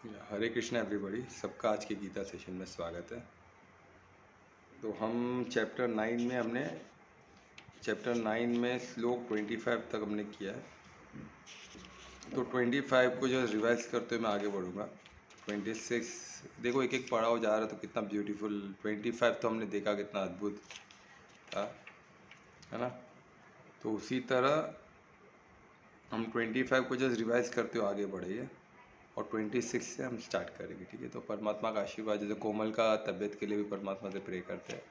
हरे Krishna everybody, सबका आज के गीता सेशन में स्वागत है। तो हम चैप्टर 9 में श्लोक 25 तक हमने किया है। तो 25 को जो रिवाइज करते हुए मैं आगे बढ़ूँगा। 26 देखो, एक एक पढ़ाओ जा रहा है तो कितना ब्यूटीफुल। 25 तो हमने देखा कितना अद्भुत था, है ना। तो उसी तरह हम 25 को जस्ट रिवाइज करते हुए आगे बढ़ेंगे और 26 से हम स्टार्ट करेंगे, ठीक है। तो परमात्मा का आशीर्वाद, जैसे कोमल का तबीयत के लिए भी परमात्मा से प्रे करते हैं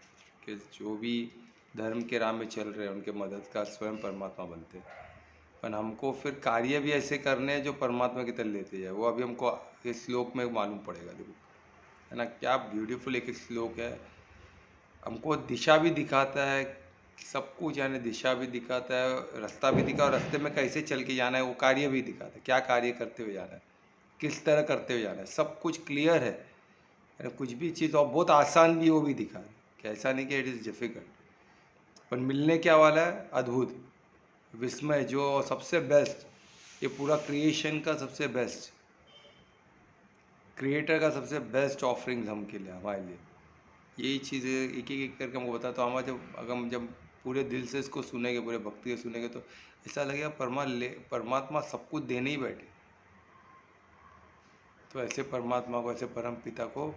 कि जो भी धर्म के राह में चल रहे हैं उनके मदद का स्वयं परमात्मा बनते हैं। पर हमको फिर कार्य भी ऐसे करने हैं जो परमात्मा की तरह लेते जाए, वो अभी हमको इस श्लोक में मालूम पड़ेगा। देखो, है ना, क्या ब्यूटीफुल एक श्लोक है। हमको दिशा भी दिखाता है, सब कुछ, यानी दिशा भी दिखाता है, रास्ता भी दिखा, और रास्ते में कैसे चल के जाना है वो कार्य भी दिखाता है, क्या कार्य करते हुए जाना है, किस तरह करते हुए जाना है, सब कुछ क्लियर है। कुछ भी चीज़ और बहुत आसान भी वो भी दिखा है कि ऐसा नहीं कि इट इज़ डिफ़िकल्ट। पर मिलने क्या वाला है, अद्भुत, विस्मय, जो सबसे बेस्ट, ये पूरा क्रिएशन का सबसे बेस्ट, क्रिएटर का सबसे बेस्ट ऑफरिंग्स हम के लिए, हमारे लिए यही चीज़ें एक एक करके हमको बताता। तो हमारा अगर हम जब पूरे दिल से इसको सुनेंगे, पूरे भक्ति से सुनेंगे, तो ऐसा लगेगा परमात्मा सब कुछ देने ही बैठे। तो ऐसे परमात्मा को, ऐसे परम पिता को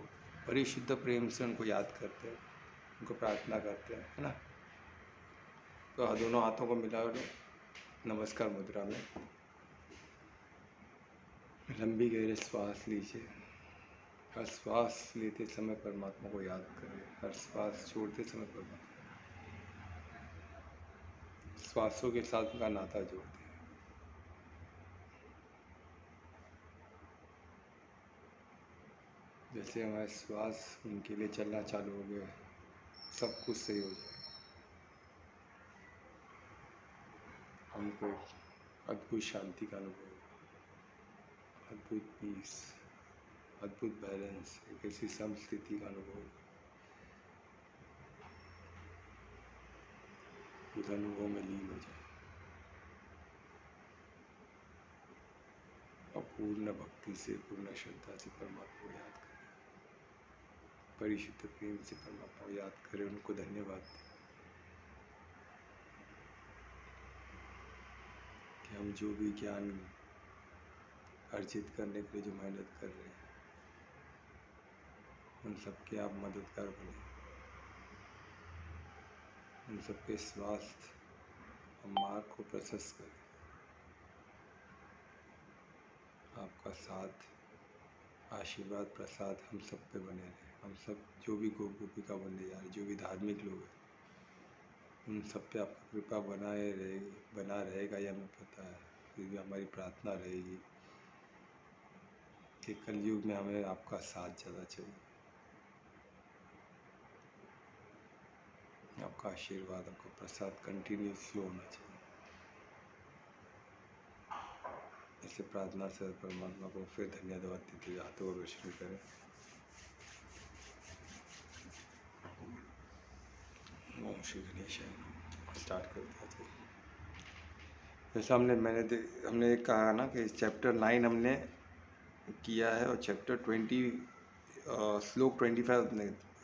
बड़ी शुद्ध प्रेम से उनको याद करते हैं, उनको प्रार्थना करते हैं, है ना। तो दोनों हाथों को मिला लो नमस्कार मुद्रा में, लंबी गहरे श्वास लीजिए। हर श्वास लेते समय परमात्मा को याद करें, हर श्वास छोड़ते समय परमात्मा, श्वासों के साथ उनका नाता जोड़ते हैं। जैसे हमारे श्वास उनके लिए चलना चालू हो गए, सब कुछ सही हो जाए। हमको अद्भुत शांति का अनुभव, अद्भुत पीस, अद्भुत बैलेंस, एक ऐसी समस्थिति का अनुभव, उस अनुभव में लीन हो जाए और पूर्ण भक्ति से, पूर्ण श्रद्धा से परमात्मा को याद करें, परिशुद्ध प्रेम से परमात्मा को याद करें, उनको धन्यवाद दें कि हम जो भी ज्ञान अर्जित करने के लिए जो मेहनत कर रहे हैं, उन सबके आप मददगार बने, उन सबके स्वास्थ्य और मार्ग को प्रशस्त करें। आपका साथ, आशीर्वाद, प्रसाद हम सब पे बने रहे। हम सब जो भी गोपिका बनने जा रहे, जो भी धार्मिक लोग हैं, उन सब पे आपका कृपा बना रहेगा, ये हमें पता है। फिर भी हमारी प्रार्थना रहेगी कि कलयुग में हमें आपका साथ ज़्यादा चाहिए, आपका आशीर्वाद, आपका प्रसाद कंटिन्यूस फ्लो होना चाहिए। ऐसे प्रार्थना से परमात्मा को फिर धन्यवाद देते हुए हाथों को रोशनी करें। ओम श्री गणेश। स्टार्ट करते हैं। जैसा हमने एक कहा ना कि चैप्टर 9 हमने किया है और चैप्टर 20 श्लोक 25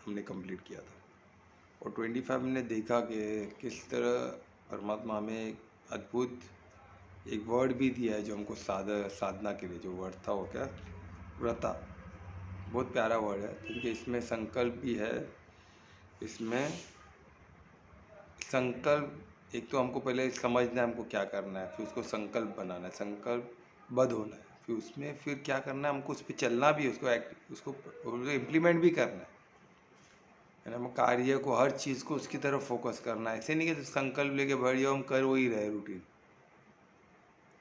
हमने कंप्लीट किया था। और 25 हमने देखा कि किस तरह परमात्मा हमें एक अद्भुत एक वर्ड भी दिया है जो हमको साधना के लिए जो वर्ड था वो क्या, व्रता। बहुत प्यारा वर्ड है क्योंकि इसमें संकल्प भी है। इसमें संकल्प, एक तो हमको पहले समझना है हमको क्या करना है, फिर उसको संकल्प बनाना है, संकल्पबद्ध होना है, फिर उसमें फिर क्या करना है, हमको उस पर चलना भी है, उसको इम्प्लीमेंट भी करना है ना। हम कार्य को, हर चीज़ को उसकी तरफ फोकस करना है। ऐसे नहीं कि संकल्प लेके बैठ जाओ, हम कर वही रहे रूटीन।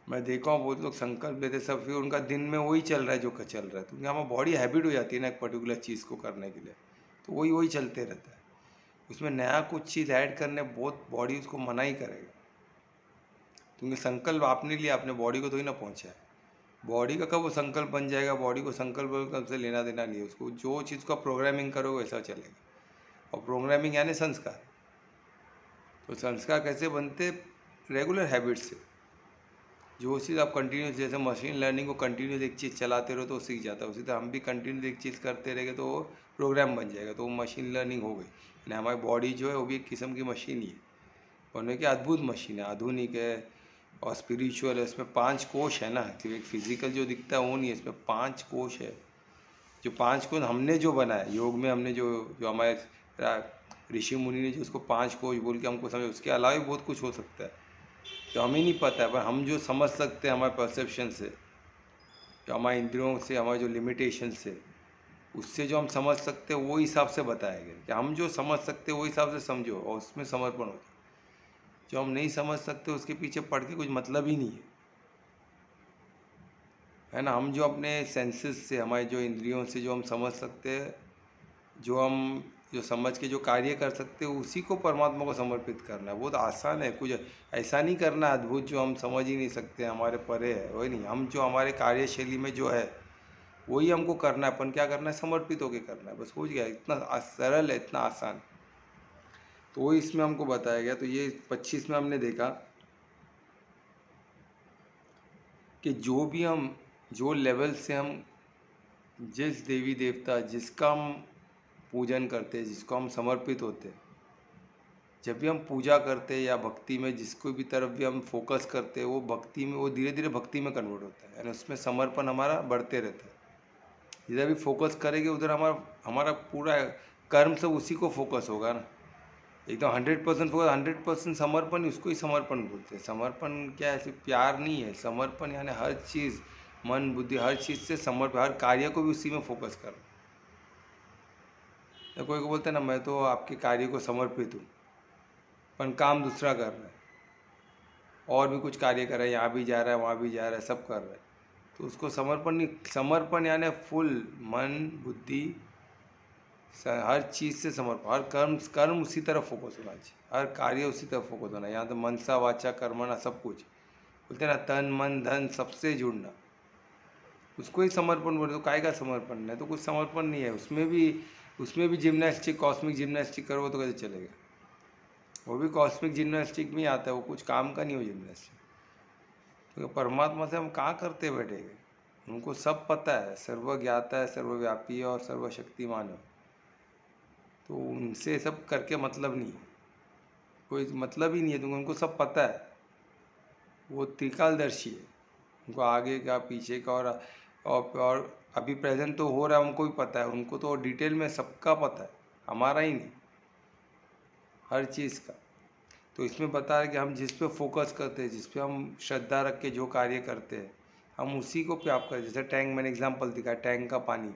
मैं देखा हूँ बहुत लोग संकल्प लेते सब, फिर उनका दिन में वही चल रहा है जो चल रहा है, क्योंकि हमारी बॉडी हैबिट हो जाती है ना एक पर्टिकुलर चीज़ को करने के लिए, तो वही वही चलते रहता है। उसमें नया कुछ चीज़ ऐड करने बहुत बॉडी उसको मना ही करेगा, क्योंकि संकल्प आपने लिया, अपने बॉडी को तो ही ना पहुँचा है। बॉडी का कब वो संकल्प बन जाएगा, बॉडी को संकल्प से लेना देना नहीं है। उसको जो चीज़ का प्रोग्रामिंग करो वैसा चलेगा, और प्रोग्रामिंग यानी संस्कार। तो संस्कार कैसे बनते, रेगुलर हैबिट से। जो चीज़ आप कंटिन्यूस, जैसे मशीन लर्निंग को कंटिन्यूस एक चीज़ चलाते रहो तो वो सीख जाता है, उसी तरह हम भी कंटिन्यूस एक चीज़ करते रहेंगे तो वो प्रोग्राम बन जाएगा, तो वो मशीन लर्निंग हो गई। यानी हमारी बॉडी जो है वो भी एक किस्म की मशीन ही है, और उनकी अद्भुत मशीन है, आधुनिक है और स्पिरिचुअल है। इसमें 5 कोश है ना, सिर्फ एक फिजिकल जो दिखता है वो नहीं है, इसमें 5 कोश है। जो 5 कोश हमने जो बनाया योग में, हमने जो जो हमारे ऋषि मुनि ने जो उसको 5 कोश बोल के हमको समझ, उसके अलावा भी बहुत कुछ हो सकता है जो हमें नहीं पता है, पर हम जो समझ सकते हैं हमारे परसेप्शन से, जो हमारे इंद्रियों से, हमारे जो लिमिटेशन से, उससे जो हम समझ सकते हैं वो हिसाब से बताया गया कि हम जो समझ सकते हैं वो हिसाब से समझो और उसमें समर्पण हो जाए। जो हम नहीं समझ सकते उसके पीछे पढ़ के कुछ मतलब ही नहीं है ना। हम जो अपने सेंसेस से, हमारे जो इंद्रियों से जो हम समझ सकते हैं, जो समझ के जो कार्य कर सकते हैं, उसी को परमात्मा को समर्पित करना है। बहुत आसान है, कुछ ऐसा नहीं करना अद्भुत जो हम समझ ही नहीं सकते, हमारे परे है, वही नहीं। हम जो हमारे कार्यशैली में जो है वही हमको करना है, अपन क्या करना है, समर्पित होकर करना है, बस हो गया। इतना सरल है, इतना आसान। तो वही इसमें हमको बताया गया। तो ये 25 में हमने देखा कि जो भी हम, जो लेवल से हम, जिस देवी देवता जिसका हम पूजन करते हैं, जिसको हम समर्पित होते हैं, जब भी हम पूजा करते हैं या भक्ति में जिसको भी तरफ भी हम फोकस करते हैं, वो भक्ति में, वो धीरे धीरे भक्ति में कन्वर्ट होता है, यानी उसमें समर्पण हमारा बढ़ते रहता है। जिधर भी फोकस करेंगे उधर हमारा हमारा पूरा कर्म सब उसी को फोकस होगा ना। एकदम 100% फोकस, 100% समर्पण, उसको ही समर्पण बोलते हैं। समर्पण क्या है, सिर्फ प्यार नहीं है। समर्पण यानी हर चीज़, मन बुद्धि हर चीज़ से समर्पण, हर कार्य को भी उसी में फोकस करना। कोई को बोलते हैं ना, मैं तो आपके कार्य को समर्पित हूँ, पर काम दूसरा कर रहा है, और भी कुछ कार्य कर रहा है, यहाँ भी जा रहा है, वहाँ भी जा रहा है, सब कर रहा है, तो उसको समर्पण नहीं। समर्पण यानी फुल मन बुद्धि हर चीज़ से समर्पण, हर कर्म उसी तरफ फोकस होना चाहिए, हर कार्य उसी तरफ फोकस होना है। यहाँ तो मनसा वाचा कर्मणा सब कुछ बोलते हैं ना, तन मन धन सबसे जुड़ना, उसको ही समर्पण बोलते। तो काय का समर्पण है, तो कुछ समर्पण नहीं है उसमें भी जिम्नास्टिक, कॉस्मिक जिम्नास्टिक करो तो कैसे चलेगा। वो भी कॉस्मिक जिम्नास्टिक में आता है, वो कुछ काम का नहीं हो जिम्नास्टिक। तो परमात्मा से हम कहाँ करते बैठेंगे, उनको सब पता है, सर्वज्ञाता है, सर्वव्यापी है और सर्वशक्तिमान है। तो उनसे सब करके मतलब नहीं, कोई मतलब ही नहीं है, तुमको उनको सब पता है। वो त्रिकालदर्शी है, उनको आगे का पीछे का और अभी प्रेजेंट तो हो रहा है उनको भी पता है, उनको तो डिटेल में सबका पता है, हमारा ही नहीं, हर चीज़ का। तो इसमें बता रहे कि हम जिस पे फोकस करते हैं, जिस पे हम श्रद्धा रख के जो कार्य करते हैं, हम उसी को प्राप्त करें। जैसे टैंक, मैंने एग्जांपल दिखा, टैंक का पानी,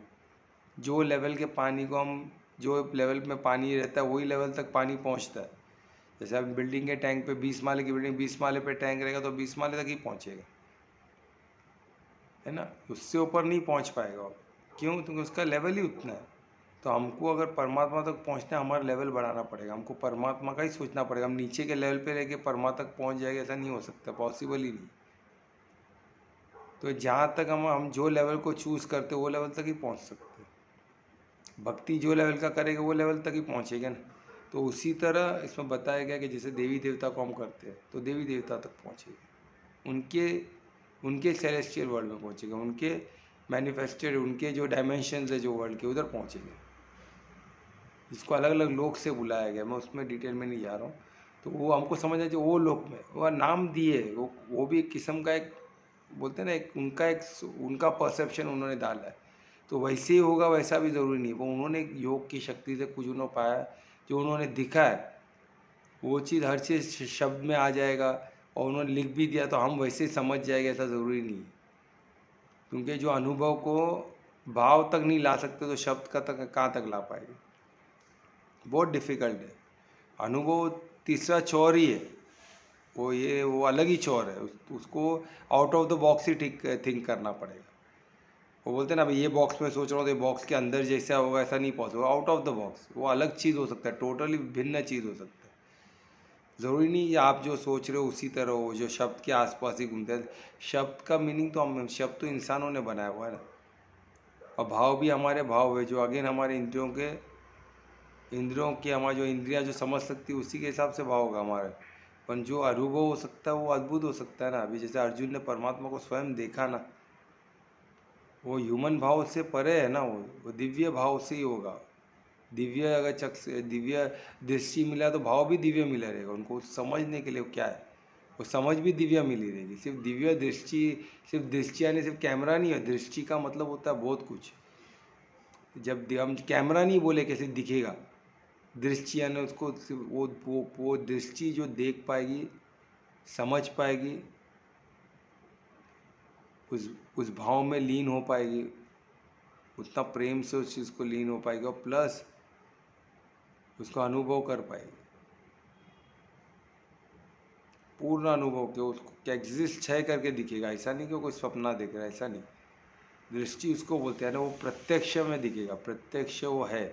जो लेवल के पानी को हम, जो लेवल में पानी रहता है वही लेवल तक पानी पहुंचता है। जैसे अब बिल्डिंग के टैंक पे 20 माले की बिल्डिंग, 20 माले पे टैंक रहेगा तो 20 माले तक ही पहुंचेगा, है ना, उससे ऊपर नहीं पहुंच पाएगा। क्यों, क्योंकि उसका लेवल ही उतना है। तो हमको अगर परमात्मा तक पहुंचना है, हमारा लेवल बढ़ाना पड़ेगा, हमको परमात्मा का ही सोचना पड़ेगा। हम नीचे के लेवल पे रह के परमात्मा तक पहुंच जाएगा, ऐसा नहीं हो सकता, पॉसिबल ही नहीं। तो जहाँ तक हम जो लेवल को चूज़ करते वो लेवल तक ही पहुँच सकते हैं। भक्ति जो लेवल का करेगा वो लेवल तक ही पहुँचेगा ना। तो उसी तरह इसमें बताया गया कि जैसे देवी देवता को हम करते हैं तो देवी देवता तक पहुँचेगा, उनके सेलेस्टियल वर्ल्ड में पहुँचेगा, उनके मैनिफेस्टेड, उनके जो डायमेंशन है जो वर्ल्ड के, उधर पहुँचेगा, जिसको अलग अलग लोक से बुलाया गया। मैं उसमें डिटेल में नहीं जा रहा हूँ। तो वो हमको समझना चाहिए, वो लोक में वो नाम दिए, वो भी एक किस्म का, एक बोलते हैं ना, उनका परसेप्शन उन्होंने डाला है। तो वैसे ही होगा वैसा भी ज़रूरी नहीं, वो उन्होंने योग की शक्ति से कुछ उन्होंने पाया, जो उन्होंने दिखा है वो चीज़, हर चीज़ शब्द में आ जाएगा, और उन्होंने लिख भी दिया तो हम वैसे ही समझ जाएंगे, ऐसा ज़रूरी नहीं है। क्योंकि जो अनुभव को भाव तक नहीं ला सकते तो शब्द का तक कहाँ तक ला पाएंगे, बहुत डिफ़िकल्ट है। अनुभव तीसरा चौर ही है, वो अलग ही चौर है, उसको out of the box he think करना पड़ेगा। वो बोलते हैं ना, भाई ये बॉक्स में सोच रहा हूँ तो ये बॉक्स के अंदर जैसा होगा ऐसा नहीं possible, out of the box वो अलग चीज़ हो सकता है, टोटली भिन्न चीज़ हो सकता है। ज़रूरी नहीं कि आप जो सोच रहे हो उसी तरह हो, जो शब्द के आसपास ही घूमते हैं। शब्द का मीनिंग तो शब्द तो इंसानों ने बनाया हुआ है ना, और भाव भी हमारे भाव है, जो अगेन हमारे इंद्रियों की, हमारी जो इंद्रियां जो समझ सकती है उसी के हिसाब से भाव होगा हमारा। पर जो अनुभव हो सकता है वो अद्भुत हो सकता है ना। अभी जैसे अर्जुन ने परमात्मा को स्वयं देखा ना, वो ह्यूमन भाव से परे है ना, वो दिव्य भाव से ही होगा। दिव्य अगर दिव्य दृष्टि मिला तो भाव भी दिव्य मिला रहेगा उनको समझने के लिए। क्या है वो समझ भी दिव्य मिली रहेगी। सिर्फ दिव्य दृष्टि, सिर्फ दृष्टि यानी सिर्फ कैमरा नहीं है, दृष्टि का मतलब होता है बहुत कुछ। जब हम कैमरा नहीं बोले कैसे दिखेगा, दृष्टि यानी उसको सिर्फ वो दृष्टि जो देख पाएगी, समझ पाएगी, उस भाव में लीन हो पाएगी, उतना प्रेम से उस चीज़ को लीन हो पाएगी और प्लस उसको अनुभव कर पाएगी, पूर्ण अनुभव के उसको क्या एग्जिस्ट है करके दिखेगा। ऐसा नहीं कि कोई सपना देख रहा है, ऐसा नहीं। दृष्टि उसको बोलते हैं ना, वो प्रत्यक्ष में दिखेगा, प्रत्यक्ष वो है।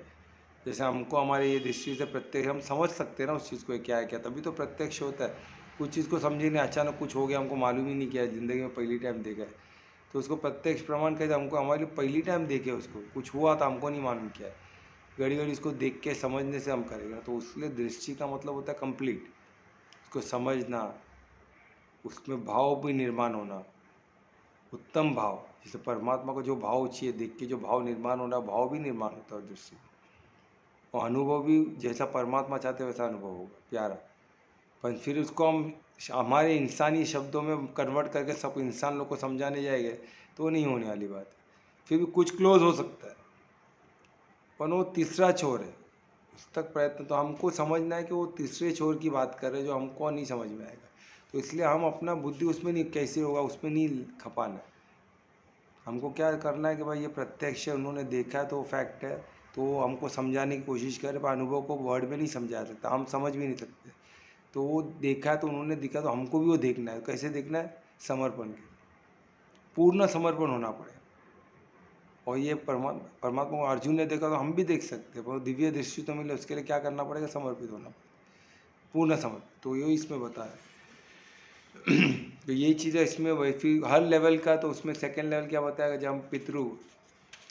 जैसे हमको हमारे ये दृष्टि से प्रत्यक्ष हम समझ सकते हैं ना उस चीज़ को क्या है क्या, तभी तो प्रत्यक्ष होता है। कुछ चीज़ को समझे नहीं, अचानक कुछ हो गया, हमको मालूम ही नहीं किया, ज़िंदगी में पहली टाइम देखा है, तो उसको प्रत्यक्ष प्रमाण कहते हैं। हमको हमारे लिए पहली टाइम देखे उसको, कुछ हुआ तो हमको नहीं मालूम क्या है, घड़ी घड़ी इसको देख के समझने से हम करेंगे। तो उसलिए दृष्टि का मतलब होता है कंप्लीट, उसको समझना, उसमें भाव भी निर्माण होना, उत्तम भाव। जैसे परमात्मा को जो भाव चाहिए देख के, जो भाव निर्माण होना, भाव भी निर्माण होता है दृष्टि, और अनुभव भी जैसा परमात्मा चाहते वैसा अनुभव होगा प्यारा। पर फिर उसको हम हमारे इंसानी शब्दों में कन्वर्ट करके सब इंसान लोग को समझाने जाएंगे तो नहीं होने वाली बात है। फिर भी कुछ क्लोज हो सकता है, पर वो तीसरा छोर है, उस तक प्रयत्न तो हमको समझना है कि वो तीसरे छोर की बात कर रहे हैं जो हमको नहीं समझ में आएगा। तो इसलिए हम अपना बुद्धि उसमें नहीं, कैसे होगा उसमें नहीं खपाना है। हमको क्या करना है कि भाई ये प्रत्यक्ष है, उन्होंने देखा है तो वो फैक्ट है, तो हमको समझाने की कोशिश करें, पर अनुभव को वर्ड में नहीं समझा सकता, हम समझ भी नहीं सकते। तो वो देखा है तो उन्होंने दिखा, तो हमको भी वो देखना है। कैसे देखना है? समर्पण के, पूर्ण समर्पण होना पड़ेगा। और ये परमात्मा को अर्जुन ने देखा तो हम भी देख सकते हैं, पर दिव्य दृष्टि तो मिले, उसके लिए क्या करना पड़ेगा? समर्पित होना पड़ेगा, पूर्ण समर्पित। तो ये इसमें बताया। तो यही चीज़ है इसमें, वैसे हर लेवल का। तो उसमें सेकेंड लेवल क्या बताया, जब हम पितृ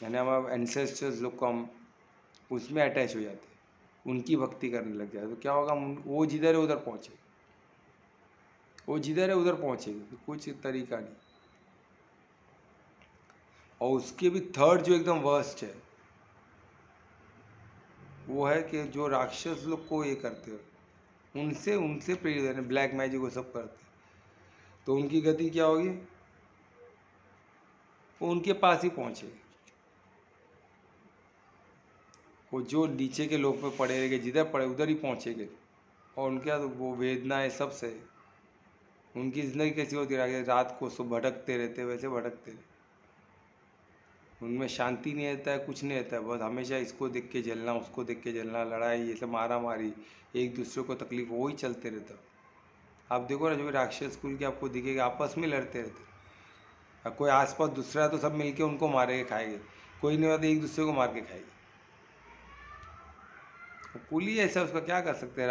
यानी हमारे एंसेस्टर्स लोग को हम उसमें अटैच हो जाते हैं, उनकी भक्ति करने लग जाते, तो क्या होगा, वो जिधर है उधर पहुँचे, वो जिधर है उधर पहुँचेगी, तो कुछ तरीका नहीं। और उसके भी थर्ड जो एकदम वर्स्ट है वो है कि जो राक्षस लोग को ये करते हो, उनसे उनसे प्रेरित है, ब्लैक मैजिक वो सब करते हैं, तो उनकी गति क्या होगी? वो उनके पास ही पहुँचेगी। वो जो नीचे के लोग पे पड़े रहेंगे, जिधर पड़े उधर ही पहुँचेंगे। और उनके तो वो वेदनाएं सब से उनकी ज़िंदगी कैसी होती है, रात को सब भटकते रहते, वैसे भटकते रहते, उनमें शांति नहीं रहता है, कुछ नहीं रहता है, बस हमेशा इसको देख के जलना, उसको देख के जलना, लड़ाई, ये सब मारा मारी, एक दूसरे को तकलीफ, वही चलते रहता। आप देखो ना, जो राक्षस कुल के आपको दिखेगा आपस में लड़ते रहते, और कोई आसपास दूसरा है तो सब मिलके उनको मारेंगे, खाएंगे, कोई नहीं होता एक दूसरे को मार के खाएंगे। कुल ही ऐसा, उसका क्या कर सकते हैं?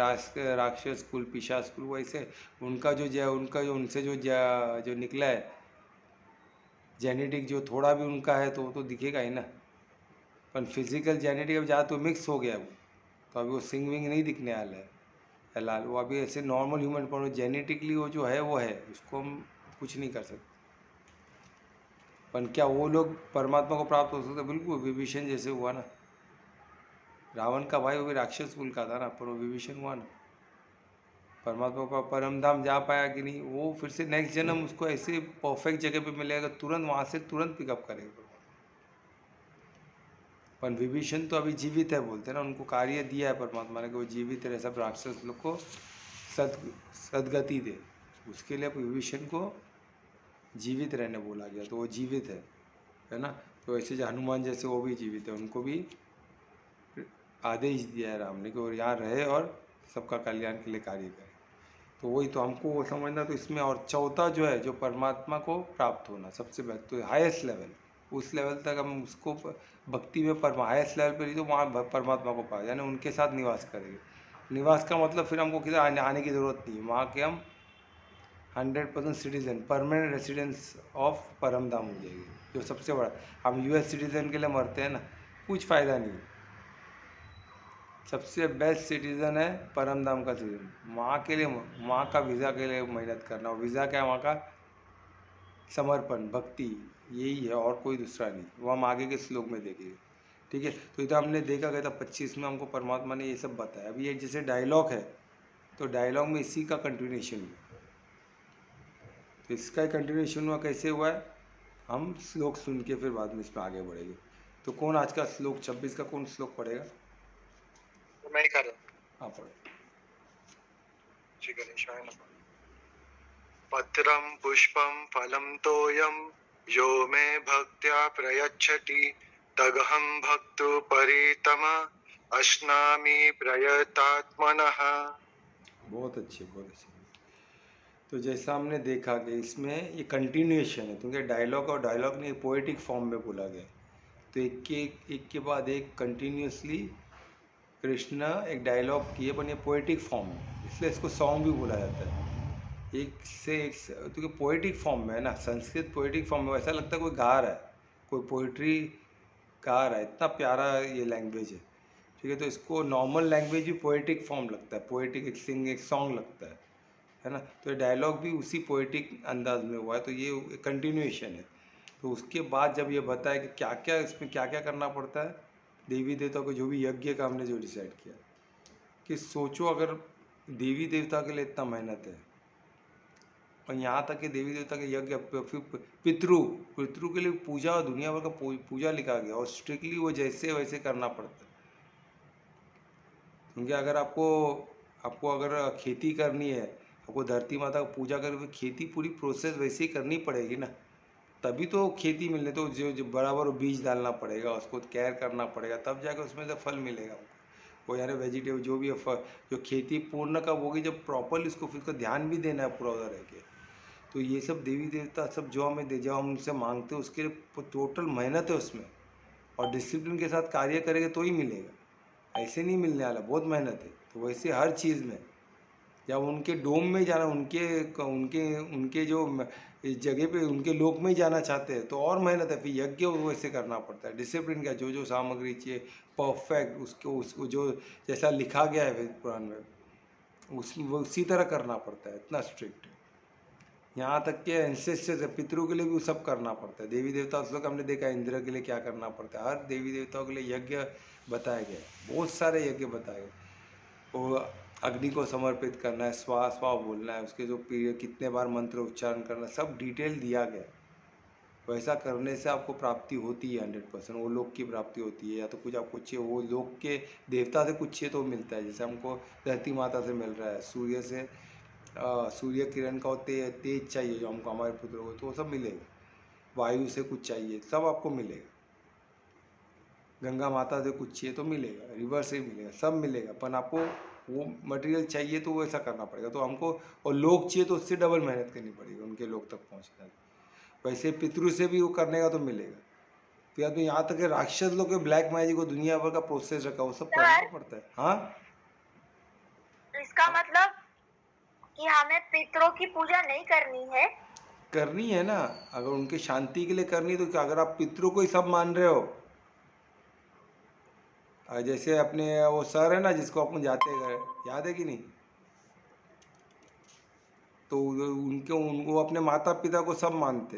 राक्षस कुल, पिशाच कुल, वैसे उनका जो उनसे जो निकला है जेनेटिक, जो थोड़ा भी उनका है तो वो तो दिखेगा ही ना। पर फिजिकल जेनेटिक अब ज़्यादा तो मिक्स हो गया वो, तो अभी वो सिंग विंग नहीं दिखने वाला है लाल, वो अभी ऐसे नॉर्मल ह्यूमन, पर जेनेटिकली वो जो है वो है, उसको हम कुछ नहीं कर सकते। पर क्या वो लोग परमात्मा को प्राप्त हो सकते? बिल्कुल, विभीषण जैसे हुआ ना, रावण का भाई वो भी राक्षस कुल का था ना, पर वो विभीषण हुआ ना, परमात्मा का परम धाम जा पाया कि नहीं, वो फिर से नेक्स्ट जन्म उसको ऐसे परफेक्ट जगह पे मिलेगा, तुरंत वहाँ से तुरंत पिकअप करेगा। पर विभीषण तो अभी जीवित है, बोलते हैं ना, उनको कार्य दिया है परमात्मा ने कि वो जीवित रहे, सब राक्षस लोग को सदगति दे, उसके लिए विभीषण को जीवित रहने बोला गया, तो वो जीवित है ना। तो ऐसे जो हनुमान जैसे वो भी जीवित है, उनको भी आदेश दिया है राम ने कि वो यहाँ रहे और सबका कल्याण के लिए कार्य करे। तो वही तो हमको वो समझना। तो इसमें और चौथा जो है, जो परमात्मा को प्राप्त होना सबसे बेस्ट, तो हाईएस्ट लेवल, उस लेवल तक हम उसको भक्ति में हाईएस्ट लेवल पर ही तो वहाँ परमात्मा को पाए, यानी उनके साथ निवास करेंगे। निवास का मतलब फिर हमको किधर आने की ज़रूरत नहीं है, वहाँ के हम 100% सिटीजन, परमानेंट रेसिडेंस ऑफ परम धाम हो जाएगी, जो सबसे बड़ा। हम यूएस सिटीजन के लिए मरते हैं ना, कुछ फ़ायदा नहीं, सबसे बेस्ट सिटीजन है परम धाम का सिटीजन। वहाँ के लिए, वहाँ का वीज़ा के लिए मेहनत करना। और वीज़ा क्या है वहाँ का? समर्पण, भक्ति, यही है और कोई दूसरा नहीं। वो हम आगे के श्लोक में देखेंगे, ठीक है। तो इधर हमने देखा गया था 25 में हमको परमात्मा ने ये सब बताया। अभी एक जैसे डायलॉग है, तो डायलॉग में इसी का कंटिन्यूएशन हुआ। तो इसका कंटिन्यूएशन हुआ, कैसे हुआ है हम श्लोक सुन के फिर बाद में इसमें आगे बढ़ेंगे। तो कौन आज का श्लोक 26 का कौन श्लोक पढ़ेगा? मैं ही कर रहा हूँ। हाँ पढ़ो। श्री गणेशाय नमः। पत्रम पुष्पम फलम तोयम यो मे भक्त्या प्रयच्छति तगहम भक्तु परितमा अश्नामि प्रयतात्मनः। बहुत अच्छे, बहुत अच्छे। तो जैसा हमने देखा कि इसमें ये कंटिन्यूएशन है, क्योंकि डायलॉग और डायलॉग ने पोएटिक फॉर्म में बोला गया। तो एक के बाद एक कंटिन्यूसली कृष्ण एक डायलॉग किए, पर ये पोएटिक फॉर्म है, इसलिए इसको सॉन्ग भी बोला जाता है। एक से एक, क्योंकि पोएटिक फॉर्म में है ना, संस्कृत पोएटिक फॉर्म में, ऐसा लगता है कोई गा रहा है, कोई पोइट्री गा रहा है, इतना प्यारा ये लैंग्वेज है, ठीक है। तो इसको नॉर्मल लैंग्वेज भी पोएटिक फॉर्म लगता है, पोएटिक एक सॉन्ग लगता है ना। तो ये डायलॉग भी उसी पोएटिक अंदाज में हुआ है, तो ये कंटिन्यूएशन है। तो उसके बाद जब ये बताया कि क्या क्या इसमें क्या क्या करना पड़ता है, देवी देवता को जो भी यज्ञ का हमने जो डिसाइड किया, कि सोचो अगर देवी देवता के लिए इतना मेहनत है, और यहाँ तक कि देवी देवता के यज्ञ, पितृ के लिए पूजा, और दुनिया भर का पूजा लिखा गया, और स्ट्रिक्टली वो जैसे वैसे करना पड़ता है। क्योंकि अगर आपको अगर खेती करनी है, आपको धरती माता को पूजा करके खेती पूरी प्रोसेस वैसे ही करनी पड़ेगी ना, तभी तो खेती मिलने। तो जो बराबर बीज डालना पड़ेगा, उसको केयर करना पड़ेगा, तब जाकर उसमें से फल मिलेगा। वो यार वेजिटेबल जो भी है, जो खेती पूर्ण कब होगी, जब प्रॉपरली उसको फिर उसका ध्यान भी देना है पूरा उधर रह के। तो ये सब देवी देवता सब जो हमें जब हम उनसे मांगते हैं, उसके लिए टोटल मेहनत है उसमें, और डिसिप्लिन के साथ कार्य करेंगे तो ही मिलेगा, ऐसे नहीं मिलने वाला, बहुत मेहनत है। तो वैसे हर चीज़ में, जब उनके डोम में जाना, उनके उनके उनके जो इस जगह पे उनके लोक में ही जाना चाहते हैं, तो और मेहनत है। फिर यज्ञ वैसे करना पड़ता है, डिसिप्लिन का जो जो सामग्री चाहिए परफेक्ट, उसको जो जैसा लिखा गया है वेद पुराण में, उसी तरह करना पड़ता है, इतना स्ट्रिक्ट है। यहाँ तक के एंसेस्टर्स, पितरों के लिए भी वो सब करना पड़ता है। देवी देवता श्लोक हमने देखा, इंद्र के लिए क्या करना पड़ता है, हर देवी देवताओं के लिए यज्ञ बताया गया, बहुत सारे यज्ञ बताए गए। वो अग्नि को समर्पित करना है, स्वा स्वा बोलना है, उसके जो पीरियड कितने बार मंत्र उच्चारण करना, सब डिटेल दिया गया। वैसा करने से आपको प्राप्ति होती है 100%, वो लोक की प्राप्ति होती है। या तो कुछ आपको चाहिए, वो लोक के देवता से कुछ चाहिए तो मिलता है। जैसे हमको धरती माता से मिल रहा है, सूर्य से सूर्य किरण का तेज चाहिए जो हमको हमारे पुत्र को, तो वो सब मिलेगा। वायु से कुछ चाहिए, सब आपको मिलेगा। गंगा माता से कुछ चाहिए तो मिलेगा, रिवर से मिलेगा, सब मिलेगा। पर आपको वो मटेरियल चाहिए तो वो ऐसा करना पड़ेगा। तो हमको, और लोग चाहिए तो उससे डबल मेहनत करनी पड़ेगी उनके लोग तक पहुँचने में। वैसे पितृ से भी वो करने का तो मिलेगा। फिर तो यहाँ तक राक्षस लोग के ब्लैक मैजिक को दुनिया भर का प्रोसेस रखा, वो सब करना पड़ता है। हाँ, इसका मतलब कि हमें पितरों की पूजा नहीं करनी है? करनी है ना, अगर उनके शांति के लिए करनी तो क्या। अगर आप पितरों को ही सब मान रहे हो, जैसे अपने वो सर है ना जिसको अपन जाते हैं, याद है कि नहीं, तो उनको अपने माता पिता को सब मानते,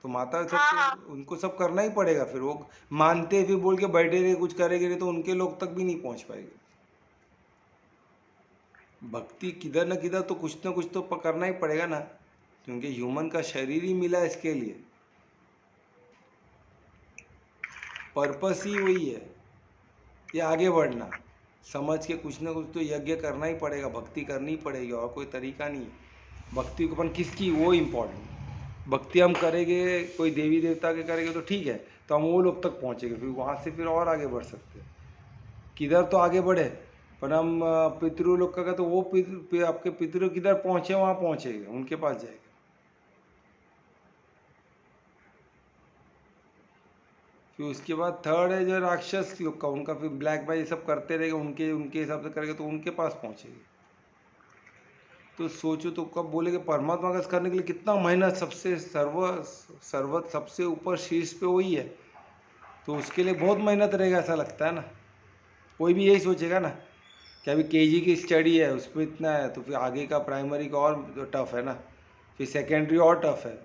तो माता सब हाँ। तो उनको सब करना ही पड़ेगा। फिर वो मानते फिर बोल के बैठे रहे, कुछ करेंगे नहीं तो उनके लोग तक भी नहीं पहुंच पाएंगे। भक्ति किधर न किधर तो कुछ ना कुछ तो करना ही पड़ेगा ना, क्योंकि ह्यूमन का शरीर ही मिला इसके लिए, पर्पस ही वही है, ये आगे बढ़ना। समझ के कुछ ना कुछ तो यज्ञ करना ही पड़ेगा, भक्ति करनी ही पड़ेगी, और कोई तरीका नहीं है। भक्ति को अपन किसकी, वो इम्पोर्टेंट। भक्ति हम करेंगे कोई देवी देवता के करेंगे तो ठीक है, तो हम वो लोग तक पहुँचेंगे, फिर वहाँ से फिर और आगे बढ़ सकते हैं। किधर तो आगे बढ़े, पर हम पितृ लोग का तो वो आपके पितृ किधर पहुँचे वहाँ पहुँचेंगे, उनके पास जाएंगे। फिर उसके बाद थर्ड है जो राक्षस लोग का, उनका फिर ब्लैक बाई सब करते रहेंगे, उनके हिसाब से करेंगे तो उनके पास पहुँचेंगे। तो सोचो, तो कब बोलेंगे परमात्मा का करने के लिए कितना मेहनत, सबसे सर्वत सबसे ऊपर शीर्ष पे वही है, तो उसके लिए बहुत मेहनत रहेगा, ऐसा लगता है ना। कोई भी यही सोचेगा ना कि अभी केजी की स्टडी है उसमें इतना है, तो फिर आगे का प्राइमरी का और टफ है ना, फिर सेकेंडरी और टफ है,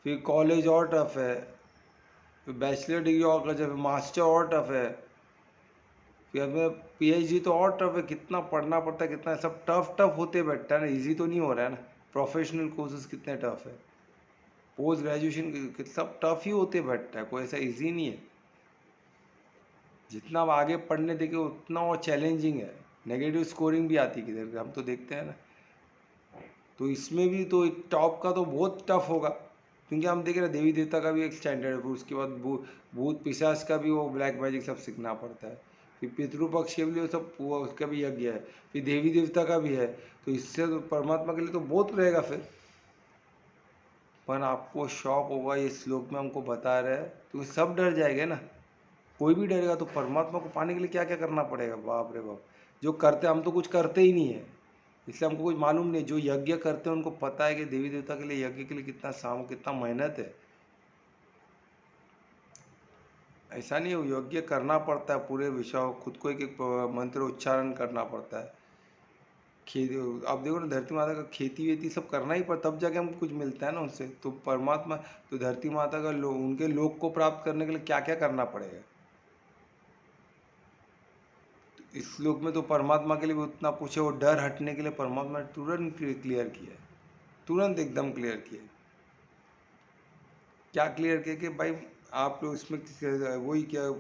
फिर कॉलेज और टफ है, फिर बैचलर डिग्री और टफ है, मास्टर और टफ है, फिर हमें पीएचडी तो और टफ है, कितना पढ़ना पड़ता है, कितना सब टफ टफ होते बैठता है ना, इजी तो नहीं हो रहा है ना। प्रोफेशनल कोर्सेज कितने टफ है, पोस्ट ग्रेजुएशन सब टफ ही होते बैठता है, कोई ऐसा इजी नहीं है। जितना आप आगे पढ़ने देखे उतना और चैलेंजिंग है, नेगेटिव स्कोरिंग भी आती है किधर, हम तो देखते हैं ना। तो इसमें भी तो एक टॉप का तो बहुत टफ होगा, क्योंकि हम देख रहे हैं देवी देवता का भी एक स्टैंडर्ड है, फिर उसके बाद भूत पिशाच का भी वो ब्लैक मैजिक सब सीखना पड़ता है, फिर पितृपक्ष के लिए वो सब वो उसका भी यज्ञ है, फिर देवी देवता का भी है, तो इससे तो परमात्मा के लिए तो बहुत रहेगा फिर। पर आपको शौक होगा ये श्लोक में हमको बता रहे हैं, तो सब डर जाएंगे ना, कोई भी डरेगा। तो परमात्मा को पाने के लिए क्या क्या करना पड़ेगा, बाप रे बाप। जो करते हम तो कुछ करते ही नहीं है, इसलिए हमको कुछ मालूम नहीं। जो यज्ञ करते हैं उनको पता है कि देवी देवता के लिए यज्ञ के लिए कितना कितना मेहनत है। ऐसा नहीं है, यज्ञ करना पड़ता है पूरे विषय, खुद को एक एक मंत्र उच्चारण करना पड़ता है। खेती, आप देखो ना धरती माता का खेती वेती सब करना ही पड़ता, तब जाके हमको कुछ मिलता है ना उनसे। तो परमात्मा तो धरती माता का उनके लोक को प्राप्त करने के लिए क्या क्या करना पड़ेगा। इस श्लोक में तो परमात्मा के लिए भी उतना पूछे, वो डर हटने के लिए परमात्मा ने तुरंत क्लियर किया, तुरंत एकदम क्लियर किया। क्या क्लियर किया कि भाई आप लोग इसमें वही क्या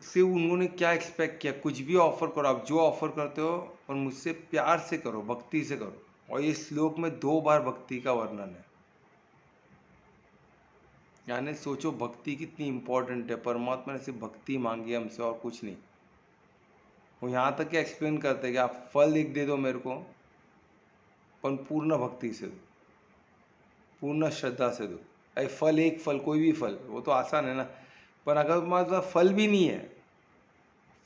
से उन्होंने क्या एक्सपेक्ट किया, कुछ भी ऑफर करो, आप जो ऑफर करते हो और मुझसे प्यार से करो, भक्ति से करो। और इस श्लोक में 2 बार भक्ति का वर्णन है, यानी सोचो भक्ति कितनी इंपॉर्टेंट है। परमात्मा ने सिर्फ भक्ति मांगी हमसे और कुछ नहीं। वो यहाँ तक क्या एक्सप्लेन करते हैं कि आप फल एक दे दो मेरे को, पर पूर्ण भक्ति से दो, पूर्ण श्रद्धा से दो। अरे फल, एक फल, कोई भी फल, वो तो आसान है ना। पर अगर तुम्हारे पास फल भी नहीं है,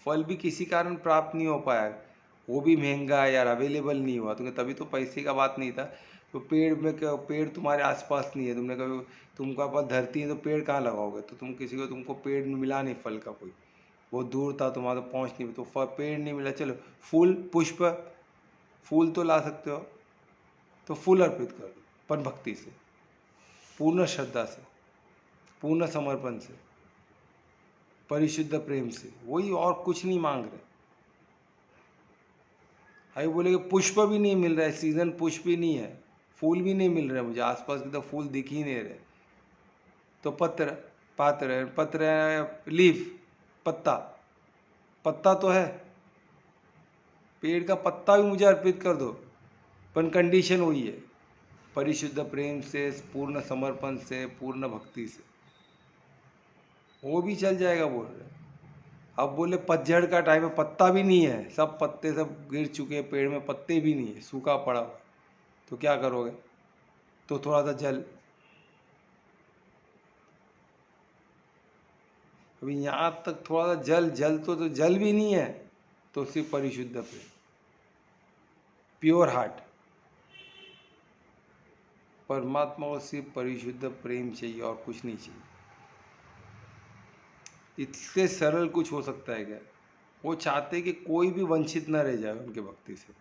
फल भी किसी कारण प्राप्त नहीं हो पाया, वो भी महंगा है यार, अवेलेबल नहीं हुआ, तो तभी तो पैसे का बात नहीं था। तो पेड़ में क्या, पेड़ तुम्हारे आसपास नहीं है, तुमने कभी, तुमका पास धरती है तो पेड़ कहाँ लगाओगे, तो तुम किसी को, तुमको पेड़ मिला नहीं फल का कोई, बहुत दूर था तुम्हारा तो पहुँच नहीं, तो पेड़ नहीं मिला, चलो फूल पुष्प, फूल तो ला सकते हो, तो फूल अर्पित कर दो, पर भक्ति से, पूर्ण श्रद्धा से, पूर्ण समर्पण से, परिशुद्ध प्रेम से, वही, और कुछ नहीं मांग रहे। अभी बोले पुष्प भी नहीं मिल रहा है, सीजन पुष्प भी नहीं है, फूल भी नहीं मिल रहे मुझे, आसपास के तो फूल दिख ही नहीं रहे। तो पत्र, पात्र, पत्र, लीफ, पत्ता, पत्ता तो है, पेड़ का पत्ता भी मुझे अर्पित कर दो, पर कंडीशन वही है, परिशुद्ध प्रेम से, पूर्ण समर्पण से, पूर्ण भक्ति से, वो भी चल जाएगा बोल रहे। अब बोले पतझड़ का टाइम है, पत्ता भी नहीं है, सब पत्ते सब गिर चुके हैं, पेड़ में पत्ते भी नहीं है, सूखा पड़ा हुआ, तो क्या करोगे, तो थोड़ा सा जल। अभी यहाँ तक थोड़ा सा जल, जल तो जल भी नहीं है, तो सिर्फ परिशुद्ध प्रेम, प्योर हार्ट। परमात्मा को सिर्फ परिशुद्ध प्रेम चाहिए और कुछ नहीं चाहिए। इससे सरल कुछ हो सकता है क्या। वो चाहते कि कोई भी वंचित न रह जाए उनके भक्ति से,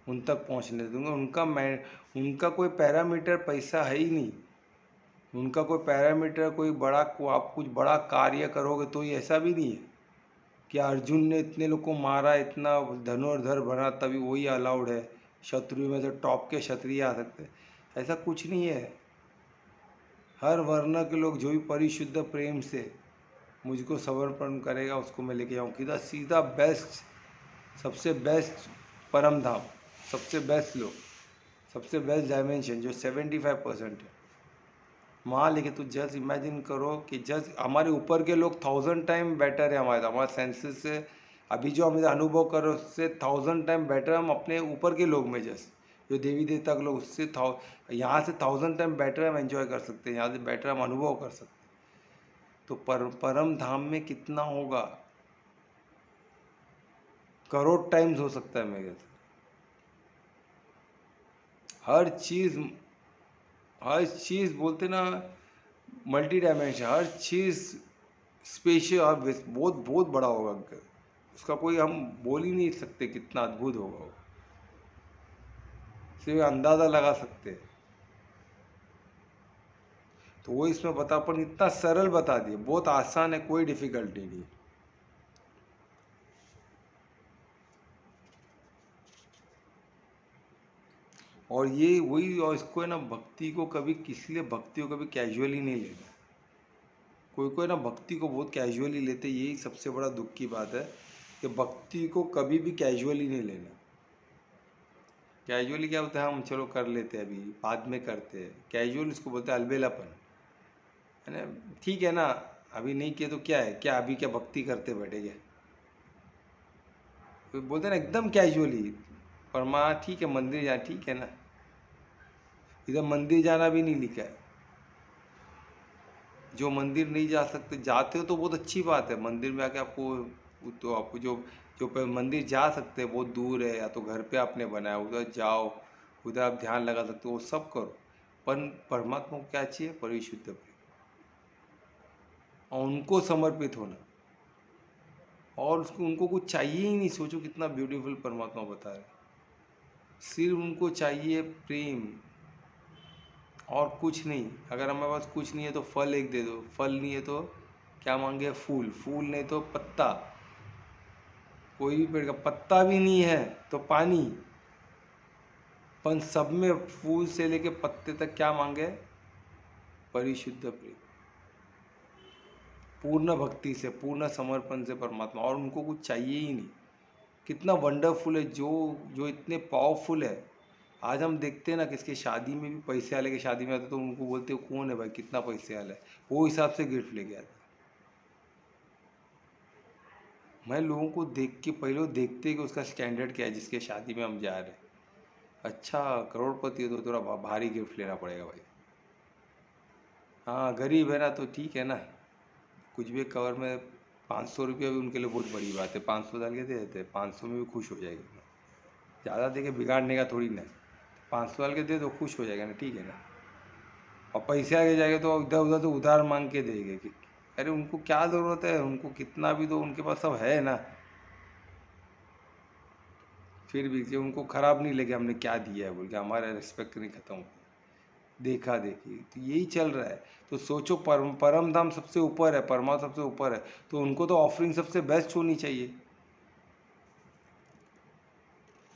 उन तक पहुँचने दूंगा। उनका कोई पैरामीटर पैसा है ही नहीं, उनका कोई पैरामीटर कोई बड़ा को, आप कुछ बड़ा कार्य करोगे तो ये ऐसा भी नहीं है कि अर्जुन ने इतने लोग को मारा, इतना धनुर्धर बना, तभी वही अलाउड है, शत्रु में से टॉप के क्षत्रिय आ सकते, ऐसा कुछ नहीं है। हर वर्ण के लोग जो भी परिशुद्ध प्रेम से मुझको समर्पण करेगा उसको मैं लेके जाऊँ सीधा सीधा बेस्ट, सबसे बेस्ट परम धाम, सबसे बेस्ट लोग, सबसे बेस्ट डायमेंशन जो 75% है वहाँ लेके। तो जस्ट इमेजिन करो कि जस्ट हमारे ऊपर के लोग 1000 टाइम बेटर है हमारे सेंसेस से, अभी जो हम अनुभव कर रहे हैं उससे 1000 टाइम बेटर हम अपने ऊपर के लोग में, जस्ट जो देवी देवता के लोग, उससे यहाँ से 1000 टाइम बेटर हम एंजॉय कर सकते हैं, यहाँ से बेटर हम अनुभव कर सकते हैं। तो परम धाम में कितना होगा, करोड़ टाइम्स हो सकता है मेरे से। हर चीज बोलते ना, मल्टी डायमेंशन, हर चीज स्पेशल और बहुत बहुत बड़ा होगा अंकल, उसका कोई हम बोल ही नहीं सकते कितना अद्भुत होगा वो, सिर्फ अंदाजा लगा सकते हैं। तो वो इसमें बता, पर इतना सरल बता दिए, बहुत आसान है, कोई डिफिकल्टी नहीं। और ये वही, और इसको है ना, भक्ति को कभी, किसी लिए भक्ति को कभी कैजुअली नहीं लेना। कोई कोई ना भक्ति को बहुत कैजुअली लेते, यही सबसे बड़ा दुख की बात है कि भक्ति को कभी भी कैजुअली नहीं लेना। कैजुअली क्या होता है, हम चलो कर लेते हैं, अभी बाद में करते हैं, कैजुअल इसको बोलते हैं अलबेलापन, है ना। ठीक है ना, अभी नहीं किया तो क्या है, क्या अभी क्या भक्ति करते बैठे क्या, तो बोलते हैं ना एकदम कैजुअली, परमा ठीक है मंदिर जा, ठीक है ना, इधर मंदिर जाना भी नहीं लिखा है। जो मंदिर नहीं जा सकते, जाते हो तो बहुत अच्छी बात है, मंदिर में आके आपको, तो आपको जो जो मंदिर जा सकते हैं बहुत दूर है, या तो घर पे आपने बनाया उधर जाओ, उधर आप ध्यान लगा सकते हो, वो सब करो। पर परमात्मा को क्या चाहिए, परिशुद्ध प्रेम, और उनको समर्पित होना, और उसको उनको कुछ चाहिए ही नहीं। सोचो कितना ब्यूटीफुल परमात्मा बता रहे, सिर्फ उनको चाहिए प्रेम और कुछ नहीं। अगर हमारे पास कुछ नहीं है तो फल एक दे दो, फल नहीं है तो क्या मांगे, फूल, फूल नहीं तो पत्ता, कोई भी पेड़ का पत्ता भी नहीं है तो पानी, पर सब में फूल से लेके पत्ते तक क्या मांगे, परिशुद्ध प्रेम, पूर्ण भक्ति से, पूर्ण समर्पण से परमात्मा, और उनको कुछ चाहिए ही नहीं। कितना वंडरफुल है, जो जो इतने पावरफुल है। आज हम देखते हैं ना, किसके शादी में भी पैसे वाले के शादी में आते तो उनको बोलते हो कौन है भाई, कितना पैसे वाला है, वो हिसाब से गिफ्ट लेके आता। मैं लोगों को देख के, पहले वो देखते कि उसका स्टैंडर्ड क्या है, जिसके शादी में हम जा रहे हैं। अच्छा करोड़पति है तो थोड़ा भारी गिफ्ट लेना पड़ेगा भाई। हाँ गरीब है ना तो ठीक है ना, कुछ भी कवर में 500 रुपया भी उनके लिए बहुत बड़ी बात है, 500 डाल के दे देते हैं, 500 में भी खुश हो जाएगी। ज़्यादा दे के बिगाड़ने का थोड़ी ना, 500 डाल के दे दो, खुश हो जाएगा ना, ठीक है ना। और पैसे आगे जाएंगे तो इधर उधर तो उधार मांग के देंगे कि अरे उनको क्या ज़रूरत है, उनको कितना भी दो, उनके पास सब है ना। फिर भी जो उनको ख़राब नहीं लगे हमने क्या दिया है बोल के, हमारा रिस्पेक्ट नहीं खत्म हो, देखा देखी, तो यही चल रहा है। तो सोचो, परम धाम सबसे ऊपर है, परमात्मा सबसे ऊपर है, तो उनको तो ऑफरिंग सबसे बेस्ट होनी चाहिए।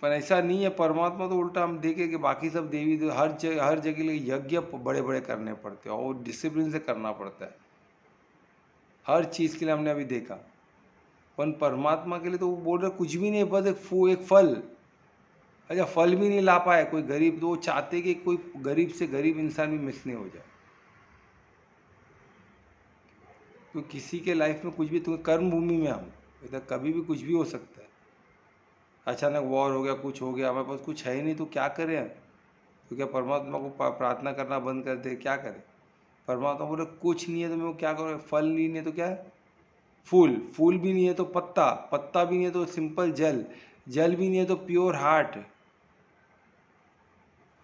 पर ऐसा नहीं है, परमात्मा तो उल्टा हम देखें कि बाकी सब देवी तो हर जगह के लिए यज्ञ बड़े बड़े करने पड़ते हैं, और डिसिप्लिन से करना पड़ता है हर चीज़ के लिए, हमने अभी देखा। पर परमात्मा के लिए तो वो बोल रहे कुछ भी नहीं, बस एक फल। अच्छा फल भी नहीं ला पाए कोई गरीब, तो वो चाहते कि कोई गरीब से गरीब इंसान भी मिस नहीं हो जाए। तो किसी के लाइफ में कुछ भी, तो कर्म भूमि में हम इधर कभी भी कुछ भी हो सकता है। अचानक वॉर हो गया, कुछ हो गया, हमारे पास कुछ है ही नहीं, तो क्या करें, तो क्या परमात्मा को प्रार्थना करना बंद कर दे, क्या करें। परमात्मा बोले कुछ नहीं है तो मैं क्या करूँ, फल नहीं है तो क्या है, फूल, फूल भी नहीं है तो पत्ता, पत्ता भी नहीं है तो सिंपल जल, जल भी नहीं है तो प्योर हार्ट,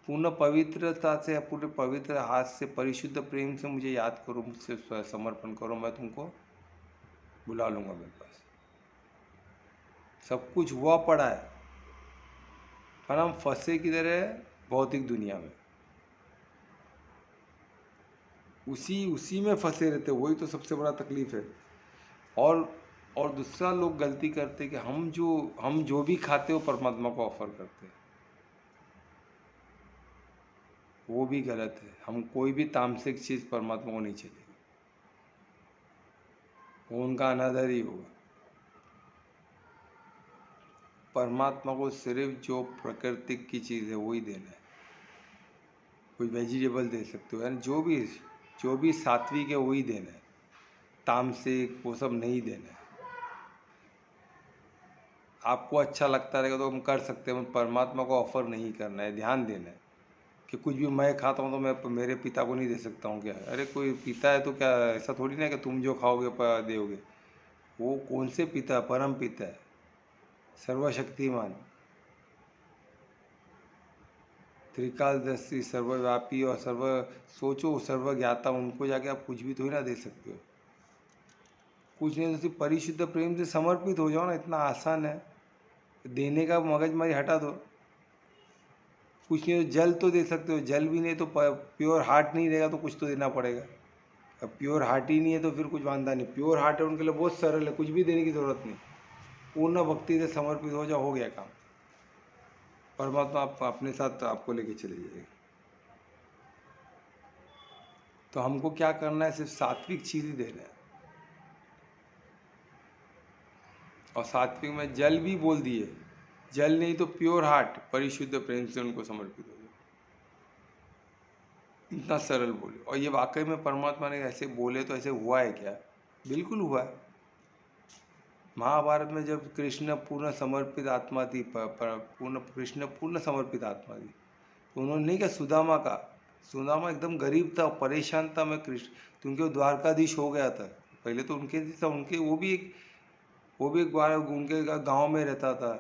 पूर्ण पवित्रता से, पूरे पवित्र हाथ से, परिशुद्ध प्रेम से मुझे याद करो, मुझसे समर्पण करो, मैं तुमको बुला लूंगा मेरे पास। सब कुछ हुआ पड़ा है, पर हम फंसे किधर है, भौतिक दुनिया में, उसी उसी में फंसे रहते, वही तो सबसे बड़ा तकलीफ है। और और दूसरा लोग गलती करते कि हम जो भी खाते हो परमात्मा को ऑफर करते हैं, वो भी गलत है। हम कोई भी तामसिक चीज़ परमात्मा को नहीं चलेगी, वो उनका अनादर ही होगा। परमात्मा को सिर्फ जो प्राकृतिक की चीज़ है वही देना है। कोई वेजिटेबल दे सकते हो, यानी जो भी सात्विक है वही देना है, तामसिक वो सब नहीं देना है। आपको अच्छा लगता रहेगा तो हम कर सकते हैं, परमात्मा को ऑफर नहीं करना है, ध्यान देना है कि कुछ भी मैं खाता हूँ तो मैं मेरे पिता को नहीं दे सकता हूँ क्या, अरे कोई पिता है तो क्या ऐसा थोड़ी ना कि तुम जो खाओगे दोगे। वो कौन से पिता, परम पिता है, सर्वशक्तिमान, त्रिकालदर्शी, सर्वव्यापी और सोचो सर्वज्ञाता, उनको जाके आप कुछ भी थोड़ी ना दे सकते हो। कुछ नहीं तो सिर्फ परिशुद्ध प्रेम से समर्पित हो जाओ ना, इतना आसान है। देने का मगजमारी हटा दो। कुछ नहीं तो जल तो दे सकते हो, जल भी नहीं तो प्योर हार्ट नहीं रहेगा तो कुछ तो देना पड़ेगा। अब प्योर हार्ट ही नहीं है तो फिर कुछ वांदा नहीं। प्योर हार्ट है उनके लिए बहुत सरल है, कुछ भी देने की ज़रूरत नहीं। पूर्ण भक्ति से समर्पित हो जाओ, हो गया काम। परमात्मा आप अपने साथ आपको लेके चले जाएगा। तो हमको क्या करना है, सिर्फ सात्विक चीज़ ही देना है। और सात्विक में जल भी बोल दिए, जल नहीं तो प्योर हार्ट परिशुद्ध प्रेम से उनको समर्पित हो जाए, इतना सरल बोले। और ये वाकई में परमात्मा ने ऐसे बोले तो ऐसे हुआ है क्या? बिल्कुल हुआ है। महाभारत में जब कृष्ण पूर्ण समर्पित आत्मा थी, कृष्ण पूर्ण समर्पित आत्मा थी, तो उन्होंने नहीं कहा सुदामा का, सुदामा एकदम गरीब था, परेशान था। मैं कृष्ण, क्योंकि वो द्वारकाधीश हो गया था पहले तो उनके था, उनके वो भी एक बार उनके गांव में रहता था,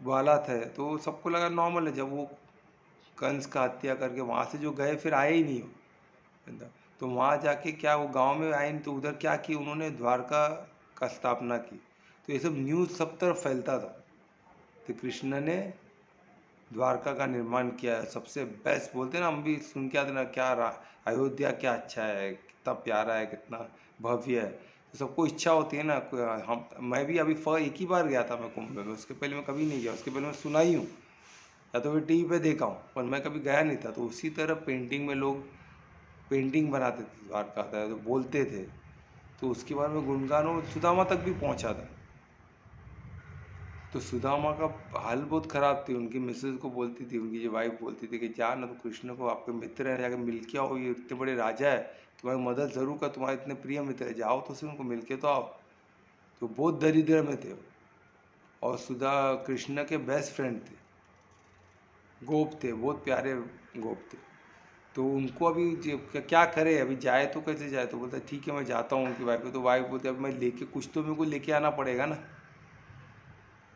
ग्वाला थे, तो सबको लगा नॉर्मल है। जब वो कंस का हत्या करके वहाँ से जो गए फिर आए ही नहीं हो, तो वहाँ जाके क्या वो गांव में आए नहीं, तो उधर क्या की उन्होंने द्वारका का स्थापना की। तो ये सब न्यूज़ सब तरफ फैलता था। तो कृष्ण ने द्वारका का निर्माण किया है, सबसे बेस्ट बोलते हैं ना, हम भी सुन के आते ना, क्या अयोध्या क्या अच्छा है, कितना प्यारा है, कितना भव्य है। तो सबको इच्छा होती है ना। हम मैं भी अभी एक ही बार गया था मैं कुंभ में, उसके पहले मैं कभी नहीं गया। उसके पहले मैं सुना ही हूँ या तो फिर टीवी पे देखा हूँ, पर मैं कभी गया नहीं था। तो उसी तरह पेंटिंग में लोग पेंटिंग बनाते थे द्वारका था, तो बोलते थे, तो उसके बाद में गुणगानों सुदामा तक भी पहुँचा था। तो सुदामा का हाल बहुत ख़राब थी। उनकी मिसेज को बोलती थी, उनकी जो वाइफ बोलती थी कि जा ना तो कृष्ण को, आपके मित्र हैं, जाकर मिल के आओ, ये इतने बड़े राजा है, तुम्हारी मदद ज़रूर कर, तुम्हारे इतने प्रिय मित्र है, जाओ तो उनको मिल के तो आओ। तो बहुत दरिद्र में थे। और कृष्ण के बेस्ट फ्रेंड थे, गोप थे, बहुत प्यारे गोप थे। तो उनको अभी क्या करे, अभी जाए तो कैसे जाए? तो बोलता ठीक है मैं जाता हूँ उनकी वाइफ को। तो वाइफ बोलती अब मैं लेके कुछ तो मेरे को लेके आना पड़ेगा ना।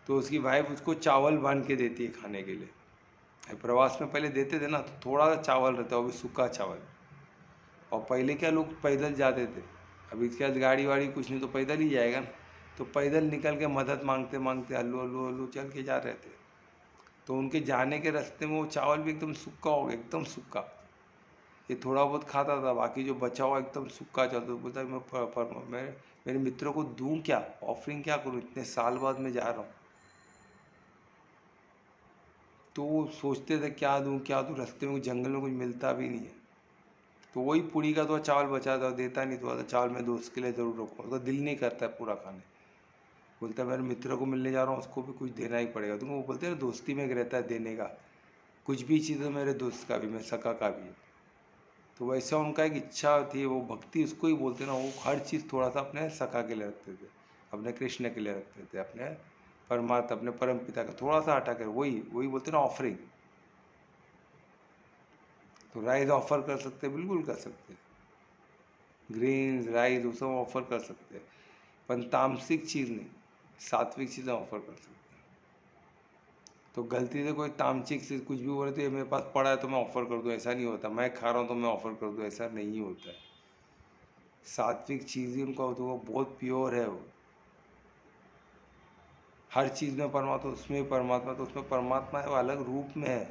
तो उसकी वाइफ उसको चावल बांध के देती है खाने के लिए। प्रवास में पहले देते थे ना, तो थोड़ा सा चावल रहता है, वो भी सूखा चावल। और पहले क्या लोग पैदल जाते थे, अभी क्या गाड़ी वाड़ी कुछ नहीं, तो पैदल ही जाएगा ना। तो पैदल निकल के मदद मांगते मांगते हल्लू हल्लू हल्लू चल के जा रहे थे। तो उनके जाने के रास्ते में वो चावल भी एकदम सूखा हो गया, एकदम सूखा। ये थोड़ा बहुत खाता था, बाकी जो बचा हुआ एकदम सूखा चावल। तो बोलता मैं मेरे मित्रों को दूं क्या, ऑफरिंग क्या करूं, इतने साल बाद मैं जा रहा हूँ। तो वो सोचते थे क्या दूं क्या दूं, रास्ते में जंगल में कुछ मिलता भी नहीं है। तो वही पूरी का तो चावल बचा था, देता नहीं, तो चावल मैं दोस्त के लिए ज़रूर रखूँ। उसका दिल नहीं करता है पूरा खाने। बोलता है मेरे मित्र को मिलने जा रहा हूँ, उसको भी कुछ देना ही पड़ेगा। तो वो बोलते हैं दोस्ती में रहता है देने का, कुछ भी चीज़ है मेरे दोस्त का भी, मेरे सका का भी। तो वैसा उनका एक इच्छा थी, वो भक्ति उसको ही बोलते ना। वो हर चीज़ थोड़ा सा अपने सखा के लिए रखते थे, अपने कृष्ण के लिए रखते थे, अपने परमात्मा अपने परम पिता का थोड़ा सा हटा कर, वही बोलते ना ऑफरिंग। तो राइस ऑफर कर सकते, बिल्कुल कर सकते, ग्रेन्स राइस वो सब ऑफर कर सकते, पर तामसिक चीज़ नहीं, सात्विक चीज़ें ऑफर कर सकते। तो गलती से कोई तामसिक चीज़ कुछ भी बोले तो ये मेरे पास पड़ा है तो मैं ऑफर कर दूँ, ऐसा नहीं होता। मैं खा रहा हूँ तो मैं ऑफर कर दूँ, ऐसा नहीं होता है। सात्विक चीज़ ही उनका होता है, वो बहुत प्योर है। वो हर चीज़ में परमात्मा, उसमें परमात्मा, तो उसमें परमात्मा है, वो अलग रूप में है।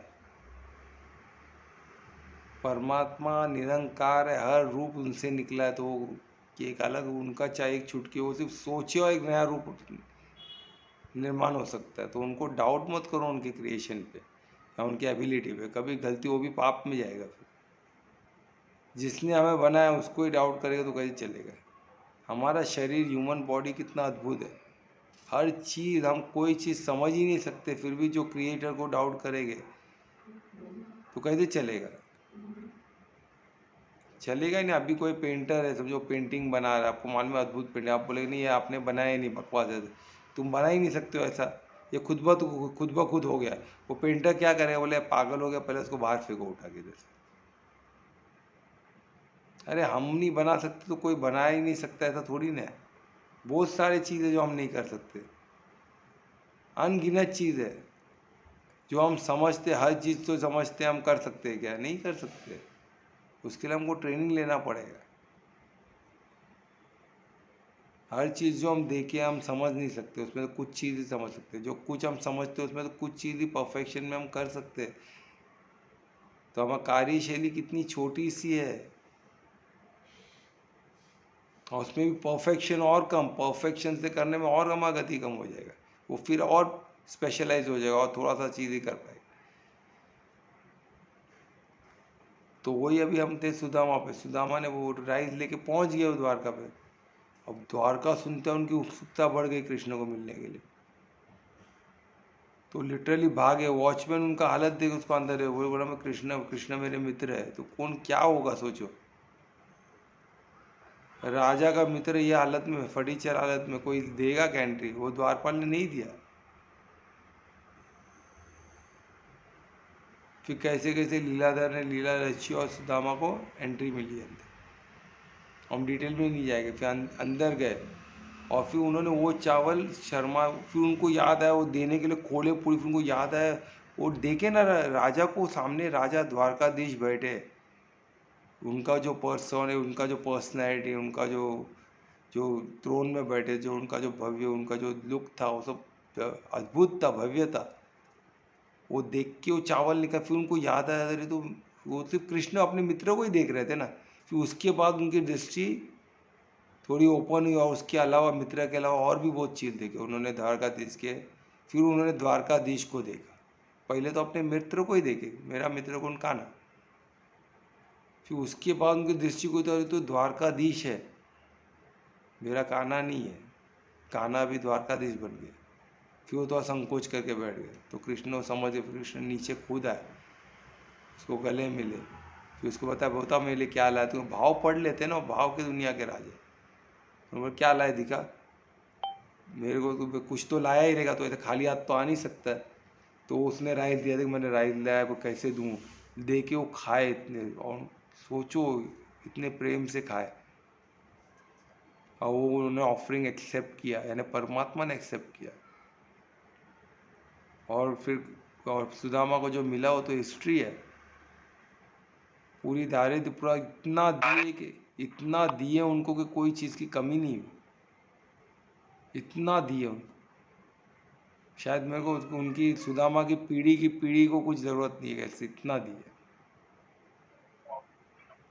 परमात्मा निरंकार है, हर रूप उनसे निकला है। तो वो एक अलग उनका चाहे एक छुटकी, वो सिर्फ सोचे और एक नया रूप निर्माण हो सकता है। तो उनको डाउट मत करो उनके क्रिएशन पे या उनकी एबिलिटी पे, कभी गलती वो भी पाप में जाएगा। फिर जिसने हमें बनाया उसको ही डाउट करेगा तो कैसे चलेगा? हमारा शरीर, ह्यूमन बॉडी कितना अद्भुत है, हर चीज़, हम कोई चीज़ समझ ही नहीं सकते, फिर भी जो क्रिएटर को डाउट करेंगे तो कैसे चलेगा? चलेगा ही नहीं। अभी कोई पेंटर है समझो, पेंटिंग बना रहा है, आपको मालूम है अद्भुत पेंटिंग, आप बोलेगे नहीं ये आपने बनाया ही नहीं, बकवास है, तुम बना ही नहीं सकते हो ऐसा, ये खुद ब खुद हो गया। वो पेंटर क्या करेगा, बोले पागल हो गया, पहले उसको बाहर फेंको उठा के इधर से। अरे हम नहीं बना सकते तो कोई बना ही नहीं सकता, ऐसा थोड़ी ना है। बहुत सारी चीज़ें जो हम नहीं कर सकते, अनगिनत चीज़ है जो हम समझते, हर चीज़ तो समझते हम कर सकते हैं क्या? नहीं कर सकते। उसके लिए हमको ट्रेनिंग लेना पड़ेगा। हर चीज़ जो हम देखें हम समझ नहीं सकते, उसमें तो कुछ चीज़ ही समझ सकते हैं। जो कुछ हम समझते हैं उसमें तो कुछ चीज़ ही परफेक्शन में हम कर सकते हैं। तो हमारी कार्यशैली कितनी छोटी सी है, और उसमें भी परफेक्शन और कम, परफेक्शन से करने में और हमारा गति कम हो जाएगा, वो फिर और स्पेशलाइज हो जाएगा और थोड़ा सा चीज़ ही कर पाएगा। तो वही अभी हम थे सुदामा पे, सुदामा ने वो राइस लेके पहुंच गए वो द्वारका पे। अब द्वारका सुनते हैं उनकी उत्सुकता बढ़ गई कृष्ण को मिलने के लिए, तो लिटरली भागे। वॉचमैन उनका हालत देख उसको अंदर है, वो बोला मैं कृष्ण, कृष्ण मेरे मित्र है। तो कौन क्या होगा सोचो, राजा का मित्र ये हालत में, फटीचर हालत में, कोई देगा क्या एंट्री? वो द्वारपाल ने नहीं दिया। फिर कैसे कैसे लीलाधर ने, लीला रची और सुदामा को एंट्री मिली अंदर। हम डिटेल में नहीं जाएंगे। फिर अंदर गए और फिर उन्होंने वो चावल शर्मा, फिर उनको याद आया वो देने के लिए खोले पूरी, फिर उनको याद आया वो देखे ना राजा को, सामने राजा द्वारकाधीश बैठे, उनका जो पर्सन है, उनका जो पर्सनैलिटी, उनका जो जो थ्रोन में बैठे, जो उनका जो भव्य, उनका जो लुक था, वो सब अद्भुत था, भव्य था। वो देख के वो चावल निकल, फिर उनको याद आया अरे तो वो सिर्फ कृष्ण अपने मित्र को ही देख रहे थे ना। फिर उसके बाद उनकी दृष्टि थोड़ी ओपन हुई और उसके अलावा, मित्र के अलावा और भी बहुत चीज़ देखे उन्होंने द्वारकाधीश के। फिर उन्होंने द्वारकाधीश को देखा, पहले तो अपने मित्र को ही देखे, मेरा मित्र कौन? कान्हा। फिर उसके बाद उनकी दृष्टि को तो द्वारकाधीश है, मेरा कान्हा नहीं है। कान्हा भी द्वारकाधीश बन गया। फिर वो तो संकोच करके बैठ गए। तो कृष्ण को समझ गए, कृष्ण नीचे कूद आए, उसको गले मिले, फिर उसको बता मेरे क्या लाया? तुम भाव पढ़ लेते ना, भाव की दुनिया के राजा। तो क्या लाए दिखा, मेरे को तो कुछ तो लाया ही रहेगा, तो ऐसे खाली हाथ तो आ नहीं सकता है। तो उसने राइस दिया, देख मैंने राइस लाया, वो कैसे दूँ? दे के वो खाए इतने, और सोचो इतने प्रेम से खाए, और वो उन्होंने ऑफरिंग एक्सेप्ट किया, यानी परमात्मा ने एक्सेप्ट किया। और फिर और सुदामा को जो मिला वो तो हिस्ट्री है पूरी, दारिद्र पूरा, इतना दिए कि इतना दिए उनको कि कोई चीज़ की कमी नहीं हुई, इतना दिए उनको। शायद मेरे को उनकी सुदामा की पीढ़ी को कुछ ज़रूरत नहीं है, ऐसे इतना दिए।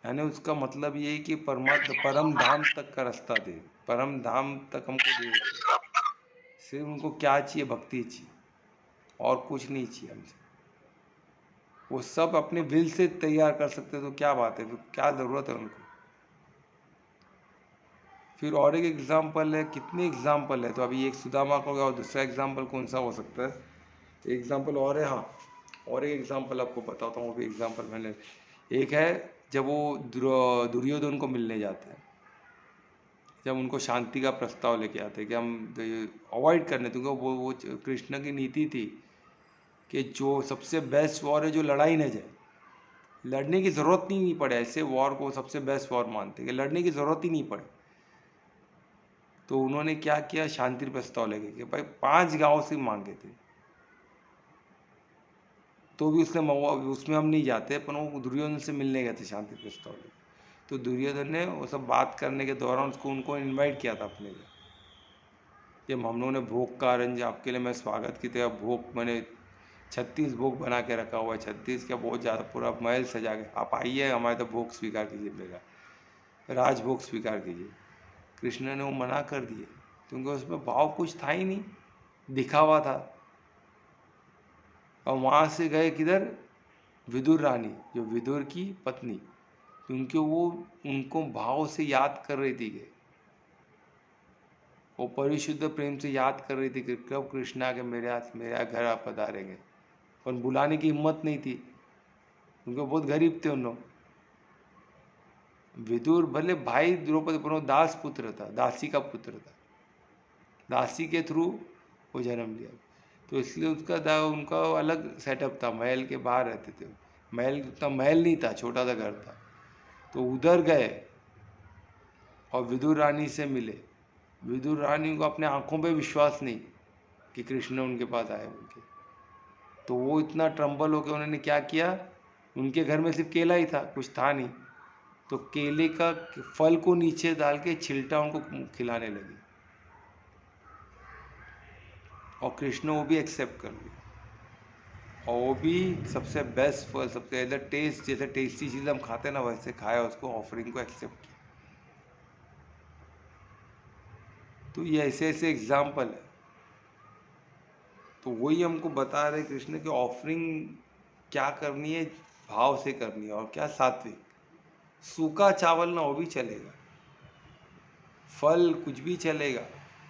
यानी उसका मतलब ये है कि परम धाम तक का रास्ता दे, परम धाम तक हमको दे। सिर्फ उनको क्या चाहिए? भक्ति चाहिए, और कुछ नहीं चाहिए हमसे। वो सब अपने विल से तैयार कर सकते, तो क्या बात है, फिर क्या ज़रूरत है उनको? फिर और एक एग्जाम्पल है, कितने एग्जाम्पल है। तो अभी एक सुदामा का हो गया, और दूसरा एग्जाम्पल कौन सा हो सकता है? एग्जाम्पल और है, हाँ, और एक एग्जाम्पल आपको बताता हूँ। वो भी एग्जाम्पल मैंने, एक है जब वो दुर्योधन को मिलने जाते हैं, जब उनको शांति का प्रस्ताव लेके आते हैं कि हम अवॉइड करने, क्योंकि वो कृष्ण की नीति थी कि जो सबसे बेस्ट वॉर है जो लड़ाई न जाए, लड़ने की ज़रूरत नहीं पड़े, ऐसे वॉर को सबसे बेस्ट वॉर मानते कि लड़ने की ज़रूरत ही नहीं पड़े। तो उन्होंने क्या किया? शांति प्रस्ताव लेके कि भाई 5 गांव से मांगे थे, तो भी उसमें हम नहीं जाते, पर वो दुर्योधन से मिलने गए थे शांति प्रस्ताव लेके। तो दुर्योधन ने वो सब बात करने के दौरान उनको इनवाइट किया था अपने लिए। जब हम लोगों ने भोग का अरेंज, आपके लिए मैं स्वागत की तरह भोग, मैंने 36 भोग बना के रखा हुआ है, 36 क्या बहुत ज़्यादा, पूरा महल सजा के, आप आइए हमारे तो भोग स्वीकार कीजिए, मेरा राजभोग स्वीकार कीजिए। कृष्ण ने वो मना कर दिए, क्योंकि उसमें भाव कुछ था ही नहीं, दिखावा था। और वहाँ से गए किधर? विदुर रानी, जो विदुर की पत्नी, क्योंकि वो उनको भाव से याद कर रही थी, कि वो परिशुद्ध प्रेम से याद कर रही थी कि कब कृष्ण आके मेरे घर आप पधारेंगे, पर बुलाने की हिम्मत नहीं थी, क्योंकि बहुत गरीब थे उन लोग। विदुर भले भाई द्रौपदी, पर वो दास पुत्र था, दासी का पुत्र था, दासी के थ्रू वो जन्म लिया। तो इसलिए उनका अलग सेटअप था, महल के बाहर रहते थे। महल उतना महल नहीं था, छोटा सा घर था। तो उधर गए और विदुर रानी से मिले। विदुर रानी को अपने आंखों पे विश्वास नहीं कि कृष्ण उनके पास आए उनके। तो वो इतना ट्रम्बल होकर उन्होंने क्या किया, उनके घर में सिर्फ केला ही था, कुछ था नहीं। तो केले का फल को नीचे डाल के छिलटा उनको खिलाने लगी। और कृष्ण वो भी एक्सेप्ट कर लिया, और वो भी सबसे बेस्ट फल, सबसे एज टेस्ट, जैसे टेस्टी चीज़ हम खाते हैं ना वैसे खाया, उसको ऑफरिंग को एक्सेप्ट किया। तो ये ऐसे ऐसे एग्जाम्पल है। तो वही हमको बता रहे कृष्ण कि ऑफरिंग क्या करनी है, भाव से करनी है, और क्या सात्विक। सूखा चावल ना वो भी चलेगा, फल कुछ भी चलेगा,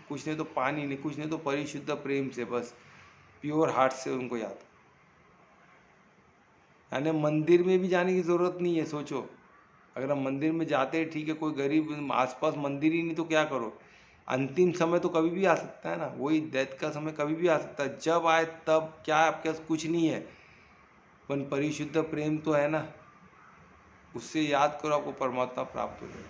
कुछ नहीं तो पानी नहीं, कुछ नहीं तो परिशुद्ध प्रेम से, बस प्योर हार्ट से उनको याद। यानी मंदिर में भी जाने की जरूरत नहीं है। सोचो, अगर हम मंदिर में जाते हैं ठीक है, कोई गरीब आसपास मंदिर ही नहीं तो क्या करो, अंतिम समय तो कभी भी आ सकता है ना, वही डेथ का समय कभी भी आ सकता है, जब आए तब क्या है, आपके पास कुछ नहीं है, पर परिशुद्ध प्रेम तो है ना, उससे याद करो, आपको परमात्मा प्राप्त हो जाएगा।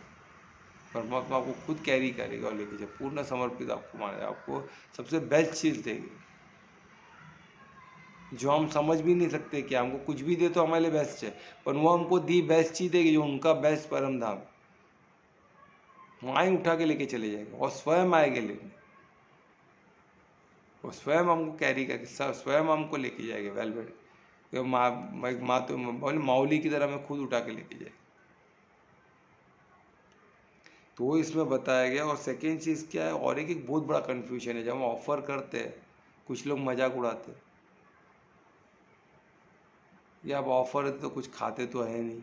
परमात्मा आपको खुद कैरी करेगा और लेके जाए, पूर्ण समर्पित आपको मानेगा, आपको सबसे बेस्ट चीज़ देगी जो हम समझ भी नहीं सकते। कि हमको कुछ भी दे तो हमारे लिए बेस्ट है, पर वो हमको दी बेस्ट चीज़ देगी जो उनका बेस्ट परम धाम, वहाँ ही उठा के लेके चले जाएंगे, और स्वयं आएंगे लेने, वो स्वयं हमको कैरी करके स्वयं हमको लेके जाएंगे वेलवेट। माँ तो बोले माउली की तरह मैं खुद उठा के लेके जाएगी। तो वो इसमें बताया गया। और सेकेंड चीज़ क्या है, और एक बहुत बड़ा कन्फ्यूजन है, जब हम ऑफर करते हैं कुछ लोग मजाक उड़ाते हैं, या आप ऑफर देते तो कुछ खाते तो है नहीं,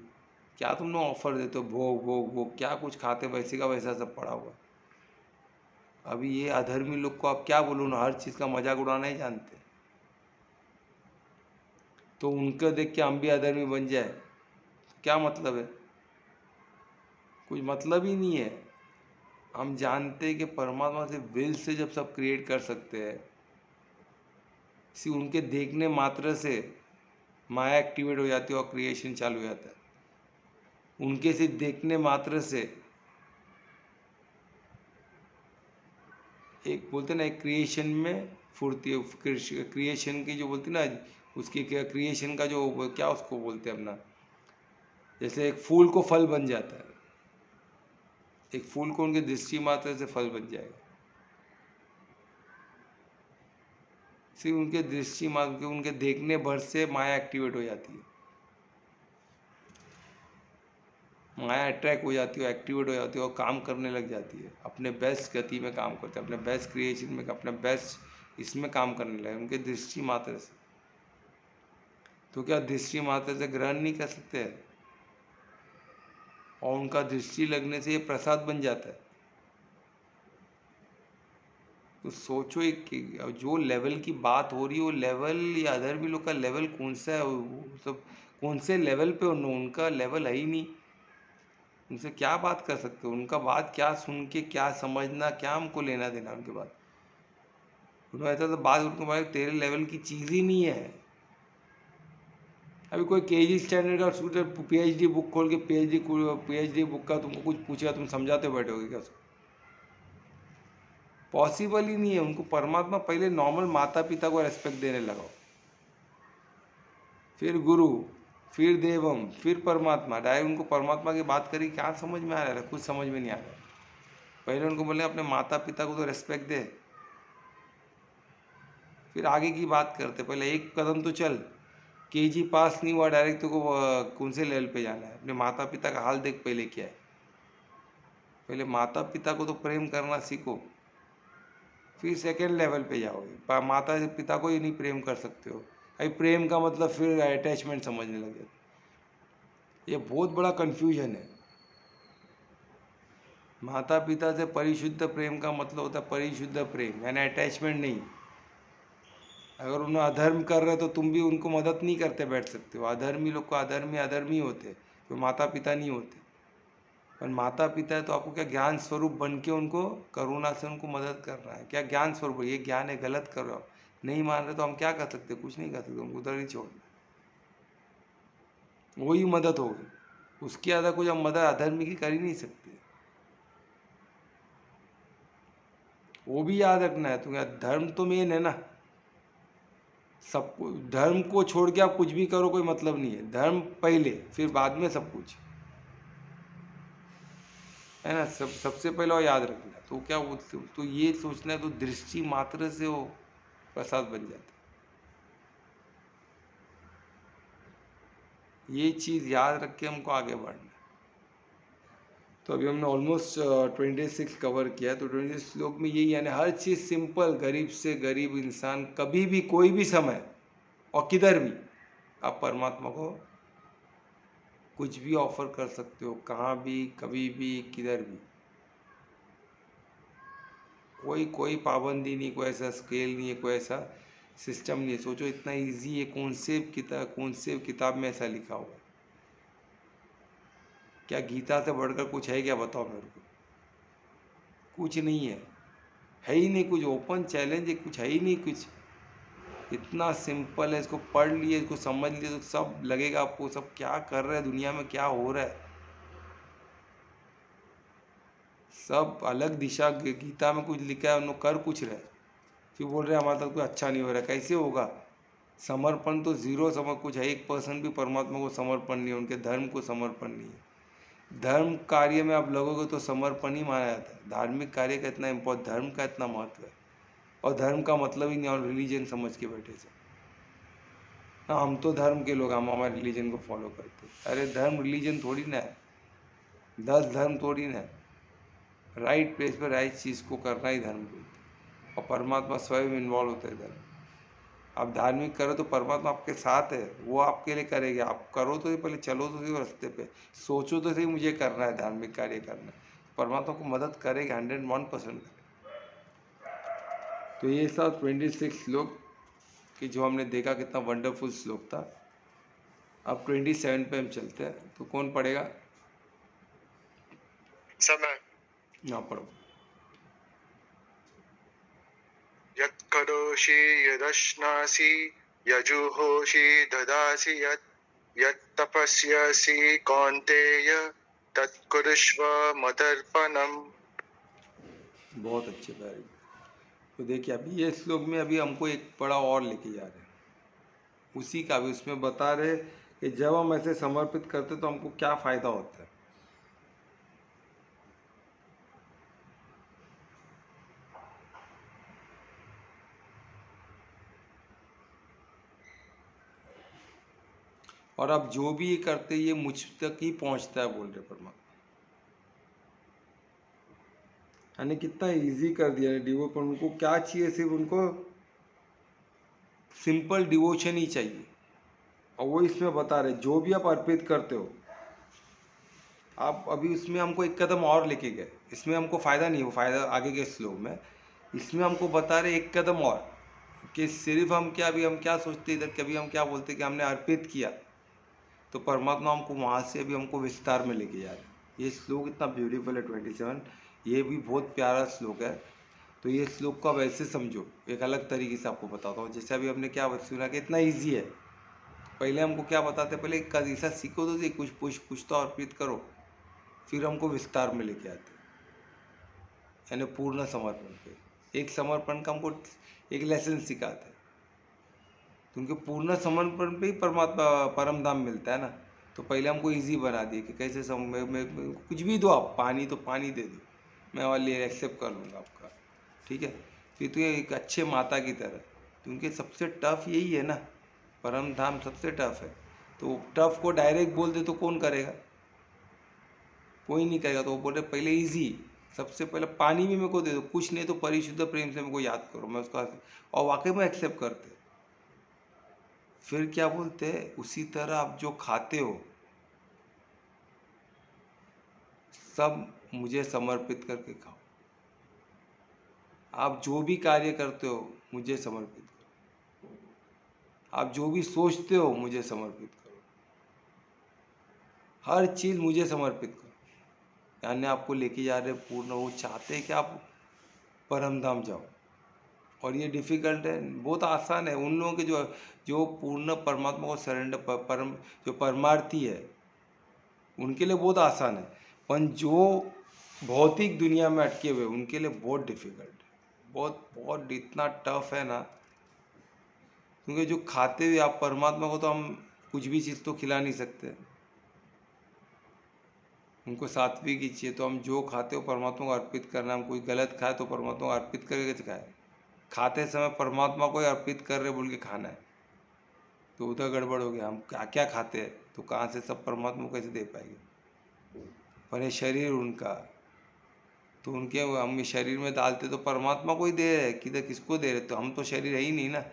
क्या तुम लोग ऑफर देते हो, भोग भोग भोग, क्या कुछ खाते, वैसे का वैसा सब पड़ा हुआ। अभी ये अधर्मी लोग को आप क्या बोलूँ ना, हर चीज़ का मजाक उड़ाना ही जानते हैं। तो उनको देख के हम भी अधर्मी बन जाए, क्या मतलब है, कुछ मतलब ही नहीं है। हम जानते हैं कि परमात्मा से विल से जब सब क्रिएट कर सकते हैं, सिर्फ उनके देखने मात्र से माया एक्टिवेट हो जाती है और क्रिएशन चालू हो जाता है। उनके सिर्फ देखने मात्र से एक बोलते ना, एक क्रिएशन में फुर्ती, क्रिएशन की जो बोलते ना, उसकी क्या क्रिएशन का जो क्या उसको बोलते हैं अपना, जैसे एक फूल को फल बन जाता है, एक फूल को उनके दृष्टि मात्र से फल बन जाएगा, सिर्फ उनके दृष्टि मात्र, उनके देखने भर से माया एक्टिवेट हो जाती है, माया अट्रैक्ट हो जाती है, एक्टिवेट हो जाती है, और काम करने लग जाती है, अपने बेस्ट गति में काम करते हैं, अपने बेस्ट क्रिएशन में, अपने बेस्ट इसमें काम करने लगे उनके दृष्टि मात्र से। तो क्या दृष्टि मात्र से ग्रहण नहीं कर सकते, और उनका दृष्टि लगने से ये प्रसाद बन जाता है। तो सोचो, एक जो लेवल की बात हो रही है, वो लेवल या अदर भी लोग का लेवल कौन सा है, वो सब कौन से लेवल पे, उनका लेवल है ही नहीं, उनसे क्या बात कर सकते हो, उनका बात क्या सुन के क्या समझना, क्या हमको लेना देना उनके बात। उन्होंने ऐसा तो बात उनको भाई तेरे लेवल की चीज़ ही नहीं है। अभी कोई केजी स्टैंडर्ड का स्टूडेंट पीएचडी बुक खोल के पीएचडी बुक का तुमको कुछ पूछेगा, तुम समझाते बैठोगे क्या उसको? पॉसिबल ही नहीं है। उनको परमात्मा पहले नॉर्मल माता पिता को रेस्पेक्ट देने लगाओ, फिर गुरु, फिर देवम, फिर परमात्मा। डायरेक्ट उनको परमात्मा की बात करी, क्या समझ में आ रहा है, कुछ समझ में नहीं आ रहा है। पहले उनको बोले अपने माता पिता को तो रेस्पेक्ट दे, फिर आगे की बात करते। पहले एक कदम तो चल, केजी पास नहीं हुआ डायरेक्ट तो कौन से लेवल पे जाना है? अपने माता पिता का हाल देख पहले क्या है। पहले माता पिता को तो प्रेम करना सीखो, फिर सेकेंड लेवल पे जाओगे। माता पिता को ही नहीं प्रेम कर सकते हो, भाई प्रेम का मतलब फिर अटैचमेंट समझने लग जाते। ये बहुत बड़ा कन्फ्यूजन है। माता पिता से परिशुद्ध प्रेम का मतलब होता है परिशुद्ध प्रेम, यानी अटैचमेंट नहीं। अगर उन्हें अधर्म कर रहे तो तुम भी उनको मदद नहीं करते बैठ सकते हो। अधर्मी लोग को अधर्मी होते, तो माता पिता नहीं होते। पर माता पिता है तो आपको क्या ज्ञान स्वरूप बन के उनको करुणा से उनको मदद करना है। क्या ज्ञान स्वरूप, ये ज्ञान है, गलत कर रहे हो, नहीं मान रहे तो हम क्या कर सकते, कुछ नहीं कर सकते, उनको उधर ही छोड़, वही मदद होगी। उसके ज़्यादा कुछ हम मदद अधर्मी की कर ही नहीं सकते। वो भी याद रखना है। तो क्या धर्म तो मेन है ना, सब धर्म को छोड़ के आप कुछ भी करो कोई मतलब नहीं है। धर्म पहले, फिर बाद में सब कुछ है ना। सबसे पहले वो याद रखना है। तो क्या वो तो ये सोचना है तो दृष्टि मात्र से हो, प्रसाद बन जाता है। ये चीज़ याद रख के हमको आगे बढ़ना है। तो अभी हमने ऑलमोस्ट 26 कवर किया। तो 26 श्लोक में यही, यानी हर चीज़ सिंपल, गरीब से गरीब इंसान कभी भी कोई भी समय और किधर भी आप परमात्मा को कुछ भी ऑफर कर सकते हो, कहाँ भी, कभी भी, किधर भी। कोई पाबंदी नहीं, कोई ऐसा स्केल नहीं है, कोई ऐसा सिस्टम नहीं है। सोचो इतना इजी है, कौन से किताब में ऐसा लिखा हुआ है? क्या गीता से बढ़कर कुछ है क्या? बताओ मेरे को। कुछ नहीं है ही नहीं कुछ। ओपन चैलेंज है, कुछ है ही नहीं कुछ। इतना सिंपल है, इसको पढ़ लिए, इसको समझ लिए तो सब लगेगा आपको सब क्या कर रहे हैं, दुनिया में क्या हो रहा है। सब अलग दिशा, गीता में कुछ लिखा है, उन्होंने कर कुछ रहे, फिर बोल रहे हैं हमारे साथ कुछ अच्छा नहीं हो रहा है। कैसे होगा? समर्पण तो जीरो, कुछ है 1% भी परमात्मा को समर्पण नहीं है, उनके धर्म को समर्पण नहीं है। धर्म कार्य में आप लगोगे तो समर्पण ही माना जाता है। धार्मिक कार्य का इतना इम्पोर्टेंट, धर्म का इतना महत्व है। और धर्म का मतलब ही नहीं और रिलीजन समझ के बैठे से। हाँ, हम तो धर्म के लोग, हम हमारे रिलीजन को फॉलो करते हैं। अरे धर्म रिलीजन थोड़ी ना है, 10 धर्म थोड़ी ना है। राइट प्लेस पर राइट चीज़ को करना ही धर्म बोलते हैं। और परमात्मा स्वयं इन्वॉल्व होते हैं धर्म। आप धार्मिक करो तो परमात्मा आपके साथ है, वो आपके लिए करेगा। आप करो तो पहले, चलो तो सही रास्ते पे, सोचो तो सही मुझे करना है, धार्मिक कार्य करना है, परमात्मा को मदद करेगा 101%। तो ये सब 26 श्लोक कि जो हमने देखा, कितना वंडरफुल श्लोक था। अब 27 पे हम चलते हैं। तो कौन पढ़ेगा? समय ना पढ़ो। यत् करोषि यदश्नासि यजुहोषि ददासि यत् तपस्यसि कौन्तेय तत्कुरुष्व मदर्पणम्। बहुत अच्छे प्यारे। तो देखिए अभी ये श्लोक में अभी हमको एक पड़ा और लेके जा रहे हैं, उसी का भी उसमें बता रहे कि जब हम ऐसे समर्पित करते तो हमको क्या फायदा होता है। और अब जो भी ये करते ये मुझ तक ही पहुंचता है, बोल रहे परमात्मा। यानी कितना इजी कर दिया है डिवोशन। उनको क्या चाहिए? सिर्फ उनको सिंपल डिवोशन ही चाहिए। और वो इसमें बता रहे जो भी आप अर्पित करते हो, आप अभी उसमें हमको एक कदम और लेके गए। इसमें हमको फायदा नहीं, वो फायदा आगे के श्लोक में। इसमें हमको बता रहे एक कदम और, कि सिर्फ हम क्या, अभी हम क्या सोचते इधर, कभी हम क्या बोलते कि हमने अर्पित किया, तो परमात्मा हमको वहाँ से अभी हमको विस्तार में लेके जा रहे हैं। ये श्लोक इतना ब्यूटीफुल है 27, ये भी बहुत प्यारा श्लोक है। तो ये श्लोक को अब ऐसे समझो, एक अलग तरीके से आपको बताता हूँ। जैसे अभी हमने क्या सुना कि इतना ईजी है। पहले हमको क्या बताते, पहले ऐसा सीखो तो कुछ तो अर्पित करो, फिर हमको विस्तार में लेके आते, यानी पूर्ण समर्पण पे। एक समर्पण का हमको एक लेसन सिखाते हैं, तो उनके पूर्ण समर्पण पे ही परमात्मा परम धाम मिलता है ना। तो पहले हमको इजी बना दिए कि कैसे कुछ भी दो, आप पानी तो पानी दे दो, मैं वाले एक्सेप्ट कर लूँगा आपका, ठीक है। फिर तो ये एक अच्छे माता की तरह, क्योंकि सबसे टफ यही है ना, परम धाम सबसे टफ है। तो टफ को डायरेक्ट बोल दे तो कौन करेगा? कोई नहीं करेगा। तो वो बोल रहे पहले इजी, सबसे पहले पानी भी मेरे को दे दो, कुछ नहीं तो परिशुद्ध प्रेम से मेरे को याद करो, मैं उसका, और वाकई में एक्सेप्ट करते। फिर क्या बोलते हैं, उसी तरह आप जो खाते हो सब मुझे समर्पित करके खाओ। आप जो भी कार्य करते हो मुझे समर्पित करो, आप जो भी सोचते हो मुझे समर्पित करो, हर चीज मुझे समर्पित करो। यानी आपको लेके जा रहे पूर्ण, वो चाहते हैं कि आप परम धाम जाओ। और ये डिफिकल्ट है, बहुत आसान है उन लोगों के जो जो पूर्ण परमात्मा को सरेंडर, परम जो परमार्थी है उनके लिए बहुत आसान है। पर जो भौतिक दुनिया में अटके हुए उनके लिए बहुत डिफिकल्ट है, बहुत बहुत इतना टफ है ना। क्योंकि जो खाते हुए आप परमात्मा को, तो हम कुछ भी चीज़ तो खिला नहीं सकते, उनको सात्विक ही चाहिए। तो हम जो खाते हो परमात्मा को अर्पित करना, हम कोई गलत खाए तो परमात्मा को अर्पित करके खाए। खाते समय परमात्मा को ही अर्पित कर रहे बोल के खाना है, तो उधर गड़बड़ हो गया। हम क्या क्या खाते हैं, तो कहाँ से सब परमात्मा को कैसे दे पाएंगे। पर ये शरीर उनका, तो उनके हम शरीर में डालते तो परमात्मा को ही दे रहे, किधर किसको दे रहे, तो हम तो शरीर है ही नहीं ना।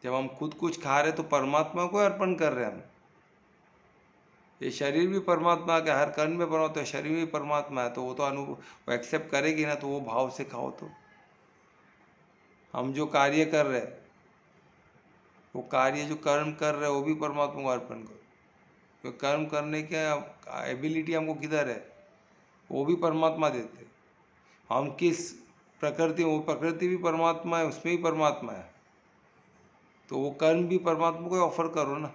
जब हम खुद कुछ खा रहे तो परमात्मा को अर्पण कर रहे हैं हम। ये शरीर भी परमात्मा का, हर कर्ण में परमात्मा, शरीर भी परमात्मा है, तो वो तो वो एक्सेप्ट करेगी ना, तो वो भाव से खाओ। तो हम जो कार्य कर रहे हैं, वो कार्य जो कर्म कर रहे हैं, वो भी परमात्मा को अर्पण करो। तो कर्म करने का एबिलिटी हमको किधर है, वो भी परमात्मा देते। हम किस प्रकृति, वो प्रकृति भी परमात्मा है, उसमें भी परमात्मा है, तो वो कर्म भी परमात्मा को ऑफर करो ना।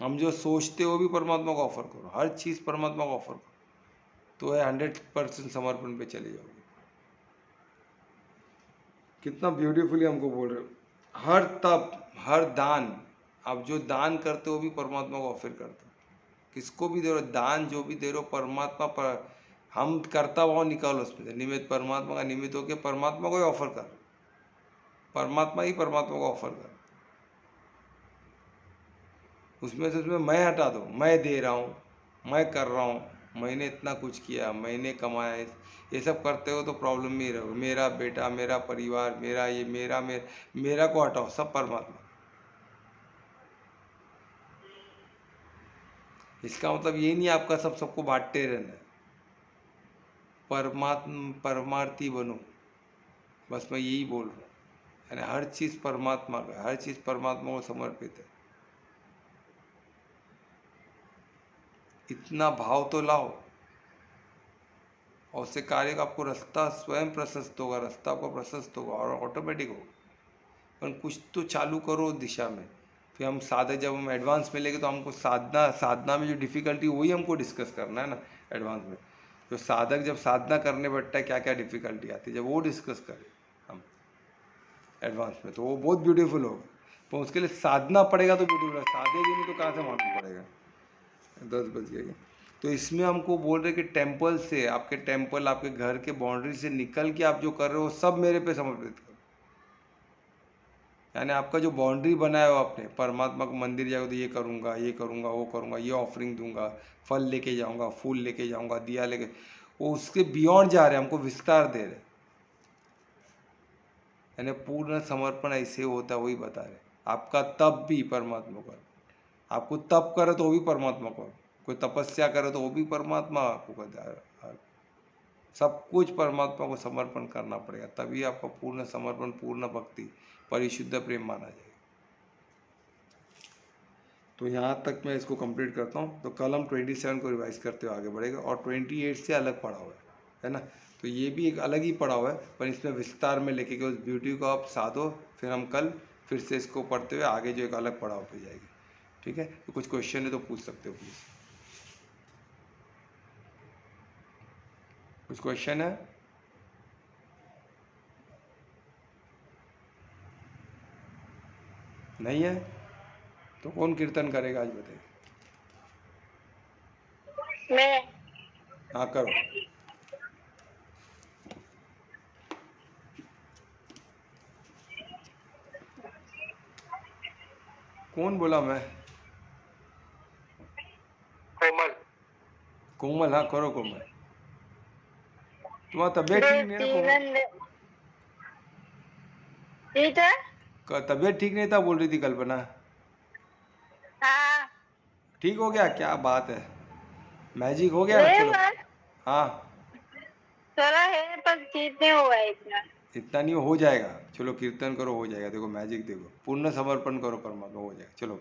हम जो सोचते हो वो भी परमात्मा को ऑफर करो, हर चीज़ परमात्मा को ऑफर करो, तो है 100% समर्पण पे चले जाओगे। कितना ब्यूटीफुली हमको बोल रहे हो। हर तप, हर दान, आप जो दान करते हो वो भी परमात्मा को ऑफर करते हो। किसको भी दे रहे हो दान, जो भी दे रहे हो परमात्मा पर, हम करता भाव निकालो उसमें से, निमित्त परमात्मा का निमित्त होकर परमात्मा को ही ऑफर कर, परमात्मा ही परमात्मा को ऑफर कर। उसमें से उसमें मैं हटा दो, मैं दे रहा हूँ, मैं कर रहा हूँ, मैंने इतना कुछ किया, मैंने कमाया, ये सब करते हो तो प्रॉब्लम में ही रहो। मेरा बेटा, मेरा परिवार, मेरा ये, मेरा को हटाओ, सब परमात्मा। इसका मतलब ये नहीं आपका सबको बांटते रहना है। परमार्थी बनो, बस मैं यही बोल रहा हूँ। यानी हर चीज़ परमात्मा का, हर चीज़ परमात्मा को समर्पित है। इतना भाव तो लाओ, और उससे कार्य का आपको रास्ता स्वयं प्रशस्त होगा, रास्ता आपको प्रशस्त होगा और ऑटोमेटिक होगा। पर कुछ तो चालू करो दिशा में। फिर हम साधक, जब हम एडवांस में लेंगे तो हमको साधना में जो डिफ़िकल्टी, वही हमको डिस्कस करना है ना एडवांस में। तो साधक जब साधना करने बैठता है, क्या क्या डिफ़िकल्टी आती है, जब वो डिस्कस करें हम एडवांस में, तो वो बहुत ब्यूटीफुल होगा। पर उसके लिए साधना पड़ेगा तो ब्यूटीफुल है, साधेगी नहीं तो कहाँ से मालूम पड़ेगा। 10 बज गए। तो इसमें हमको बोल रहे कि टेम्पल से, आपके टेम्पल, आपके घर के बाउंड्री से निकल के आप जो कर रहे हो सब मेरे पे समर्पित करो। यानी आपका जो बाउंड्री बनाया हो आपने, परमात्मा को मंदिर जाओगे तो ये करूँगा, ये करूँगा, वो करूँगा, ये ऑफरिंग दूंगा, फल लेके जाऊँगा, फूल लेके जाऊँगा, दिया लेके, वो उसके बियॉन्ड जा रहे हैं, हमको विस्तार दे रहे। यानी पूर्ण समर्पण ऐसे होता है, वही बता रहे। आपका तप भी परमात्मा को, आपको तप करे तो वो भी परमात्मा को, कोई तपस्या करे तो वो भी परमात्मा आपको कर, सब कुछ परमात्मा को समर्पण करना पड़ेगा, तभी आपका पूर्ण समर्पण, पूर्ण भक्ति, परिशुद्ध प्रेम माना जाएगा। तो यहाँ तक मैं इसको कंप्लीट करता हूँ। तो कल हम 27 को रिवाइज करते हुए आगे बढ़ेगा, और 28 से अलग पढ़ा हुआ है ना। तो ये भी एक अलग ही पढ़ा हुआ है, पर इसमें विस्तार में लेके कि उस ब्यूटी को आप साधो। फिर हम कल फिर से इसको पढ़ते हुए आगे जो एक अलग पढ़ाव पे जाएगी। ठीक है, तो कुछ क्वेश्चन है तो पूछ सकते हो प्लीज़। कुछ क्वेश्चन है? नहीं है तो कौन कीर्तन करेगा आज बताइए? मैं। हाँ करो। कौन बोला? मैं कोमल। कोमल, हाँ करो कोमल। तुम्हारा तबीयत ठीक नहीं है ना कोमल? ठीक है। तबीयत ठीक नहीं था बोल रही थी कल्पना। हाँ। ठीक हो गया? क्या बात है, मैजिक हो गया ना। चलो हाँ, थोड़ा है पर ठीक नहीं हुआ इतना। इतना नहीं हो जाएगा। चलो कीर्तन करो, हो जाएगा। देखो मैजिक, देखो पूर्ण समर्पण करो परमात्मा, हो जाएगा। चलो।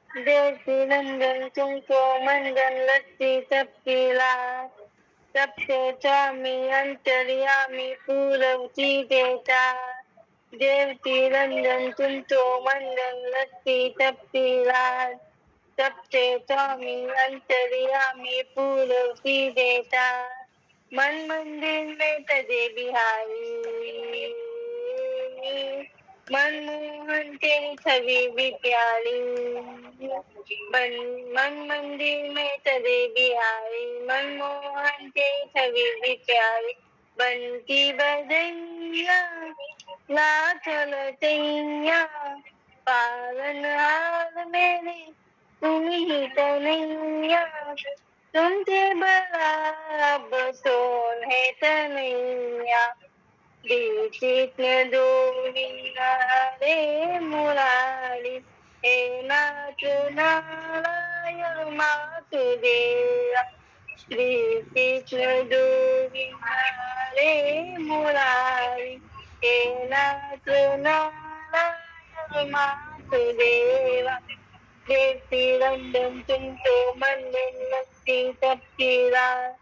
देवकी नंदन तुमको मंदन लट्टी सबकी लाल, सबसे स्वामी अंतर्यामी पूरवती देता। देवकी नंदन तुमको मंदन लट्टी सबकी लाल, सबसे स्वामी अंतर्यामी पूरवती देता। मन मंदिर में तजे बिहारी, मनमोहन तेरी छवि भी प्यारी, मन मंदिर में चले बिहारी, मनमोहन तेरी छवि भी प्यारी, बन की बजैया ला चलो चैया, पालन हार मेरे तुम ही तो नैया, तुमसे बड़ा अब सोन है तनैया, कृष्ण गोविंद हरे मुरारी, हे नाथ नारायण वासुदेवा, श्री कृष्ण गोविंद हरे मुरारी, हे नाथ नारायण वासुदेवा, देवती रंजन तुम तो मंदिर लगती सबकी रात,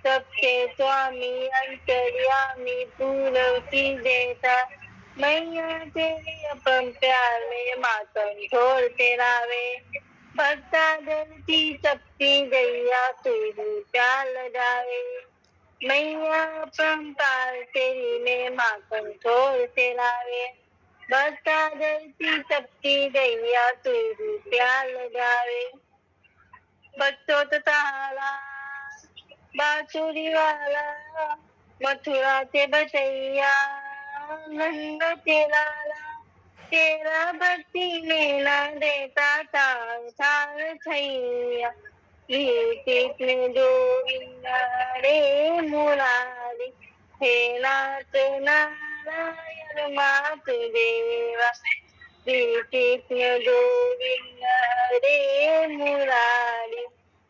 सबके स्वामी अंतर्यामी पूरवती देता, मैया तेरी अपन प्यार में मातम छोड़ तेरा वे, भक्ता जलती तपती गैया तू ही प्यार लगावे, मैया अपन पार तेरी में मातम छोड़ तेरा वे, भक्ता जलती तपती गैया तू ही प्यार लगावे, बच्चों तो ताला बांसुरी वाला, मथुरा के बचैया नंद के लाला, तेरा भक्ति में ना देता तार तार छैया, कृष्ण गोविंद हरे मुरारी, हे नाथ नारायण वासुदेवा, कृष्ण गोविंद हरे मुरारी,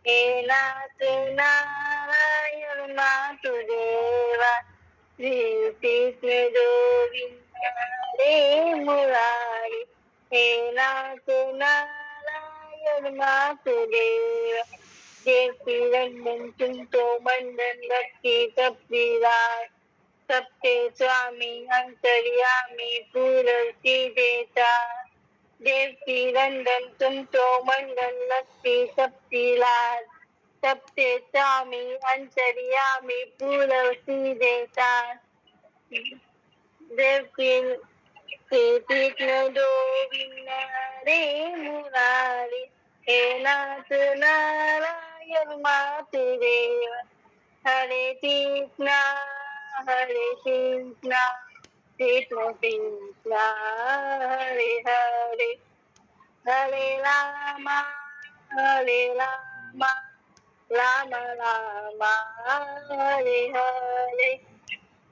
हे नाथ नारायण वासुदेवा, श्री कृष्ण गोविंद हरे मुरारी, हे नाथ नारायण वासुदेवा, देवकी रंजन तुम तो मंडन रखी सबकी रात, सबके स्वामी अंतर्यामी पूरती देता, देवकी रंजन तुम तो मंडन लगती सबकी लाज, सबसे स्वामी अंतर्यामी पूरती देता, देवकी कृष्ण गोविंद हरे मुरारी, हे नाथ नारायण वासुदेवा, हरे कृष्णा कृष्ण कृष्ण हरे हरे, हरे राम राम राम हरे हरे,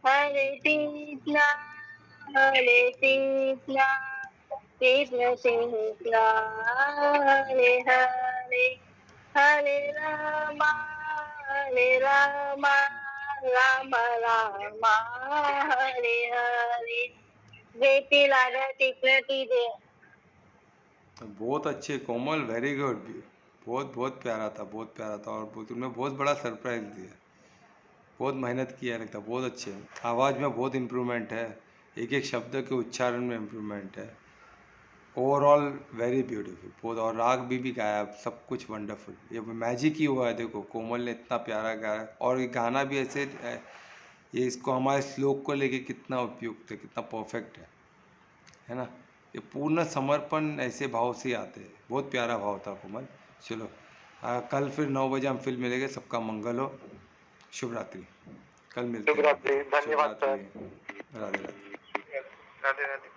हरे कृष्ण कृष्ण कृष्ण हरे हरे, हरे राम राम राम हरे हरे, बेटी लाडा टिकटी दे। बहुत अच्छे कोमल, वेरी गुड। बहुत बहुत प्यारा था, बहुत प्यारा था, और तुमने बहुत बड़ा सरप्राइज दिया, बहुत मेहनत किया लगता, बहुत अच्छे। आवाज़ में बहुत इम्प्रूवमेंट है, एक एक शब्द के उच्चारण में इम्प्रूवमेंट है, ओवरऑल वेरी ब्यूटीफुल बहुत, और राग भी गाया, सब कुछ वंडरफुल। ये मैजिक ही हुआ है, देखो कोमल ने इतना प्यारा गाया, और ये गाना भी ऐसे ये इसको हमारे श्लोक को लेके कितना उपयुक्त है, कितना परफेक्ट है ना। ये पूर्ण समर्पण ऐसे भाव से ही आते हैं, बहुत प्यारा भाव था कोमल। चलो कल फिर 9 बजे हम फिल्म मिलेंगे, सबका मंगल हो, शुभ रात्रि, कल मिलते हैं। शुभ रात्रि, धन्यवाद शुभ रात्रि, राधे राधे। राधे राधे।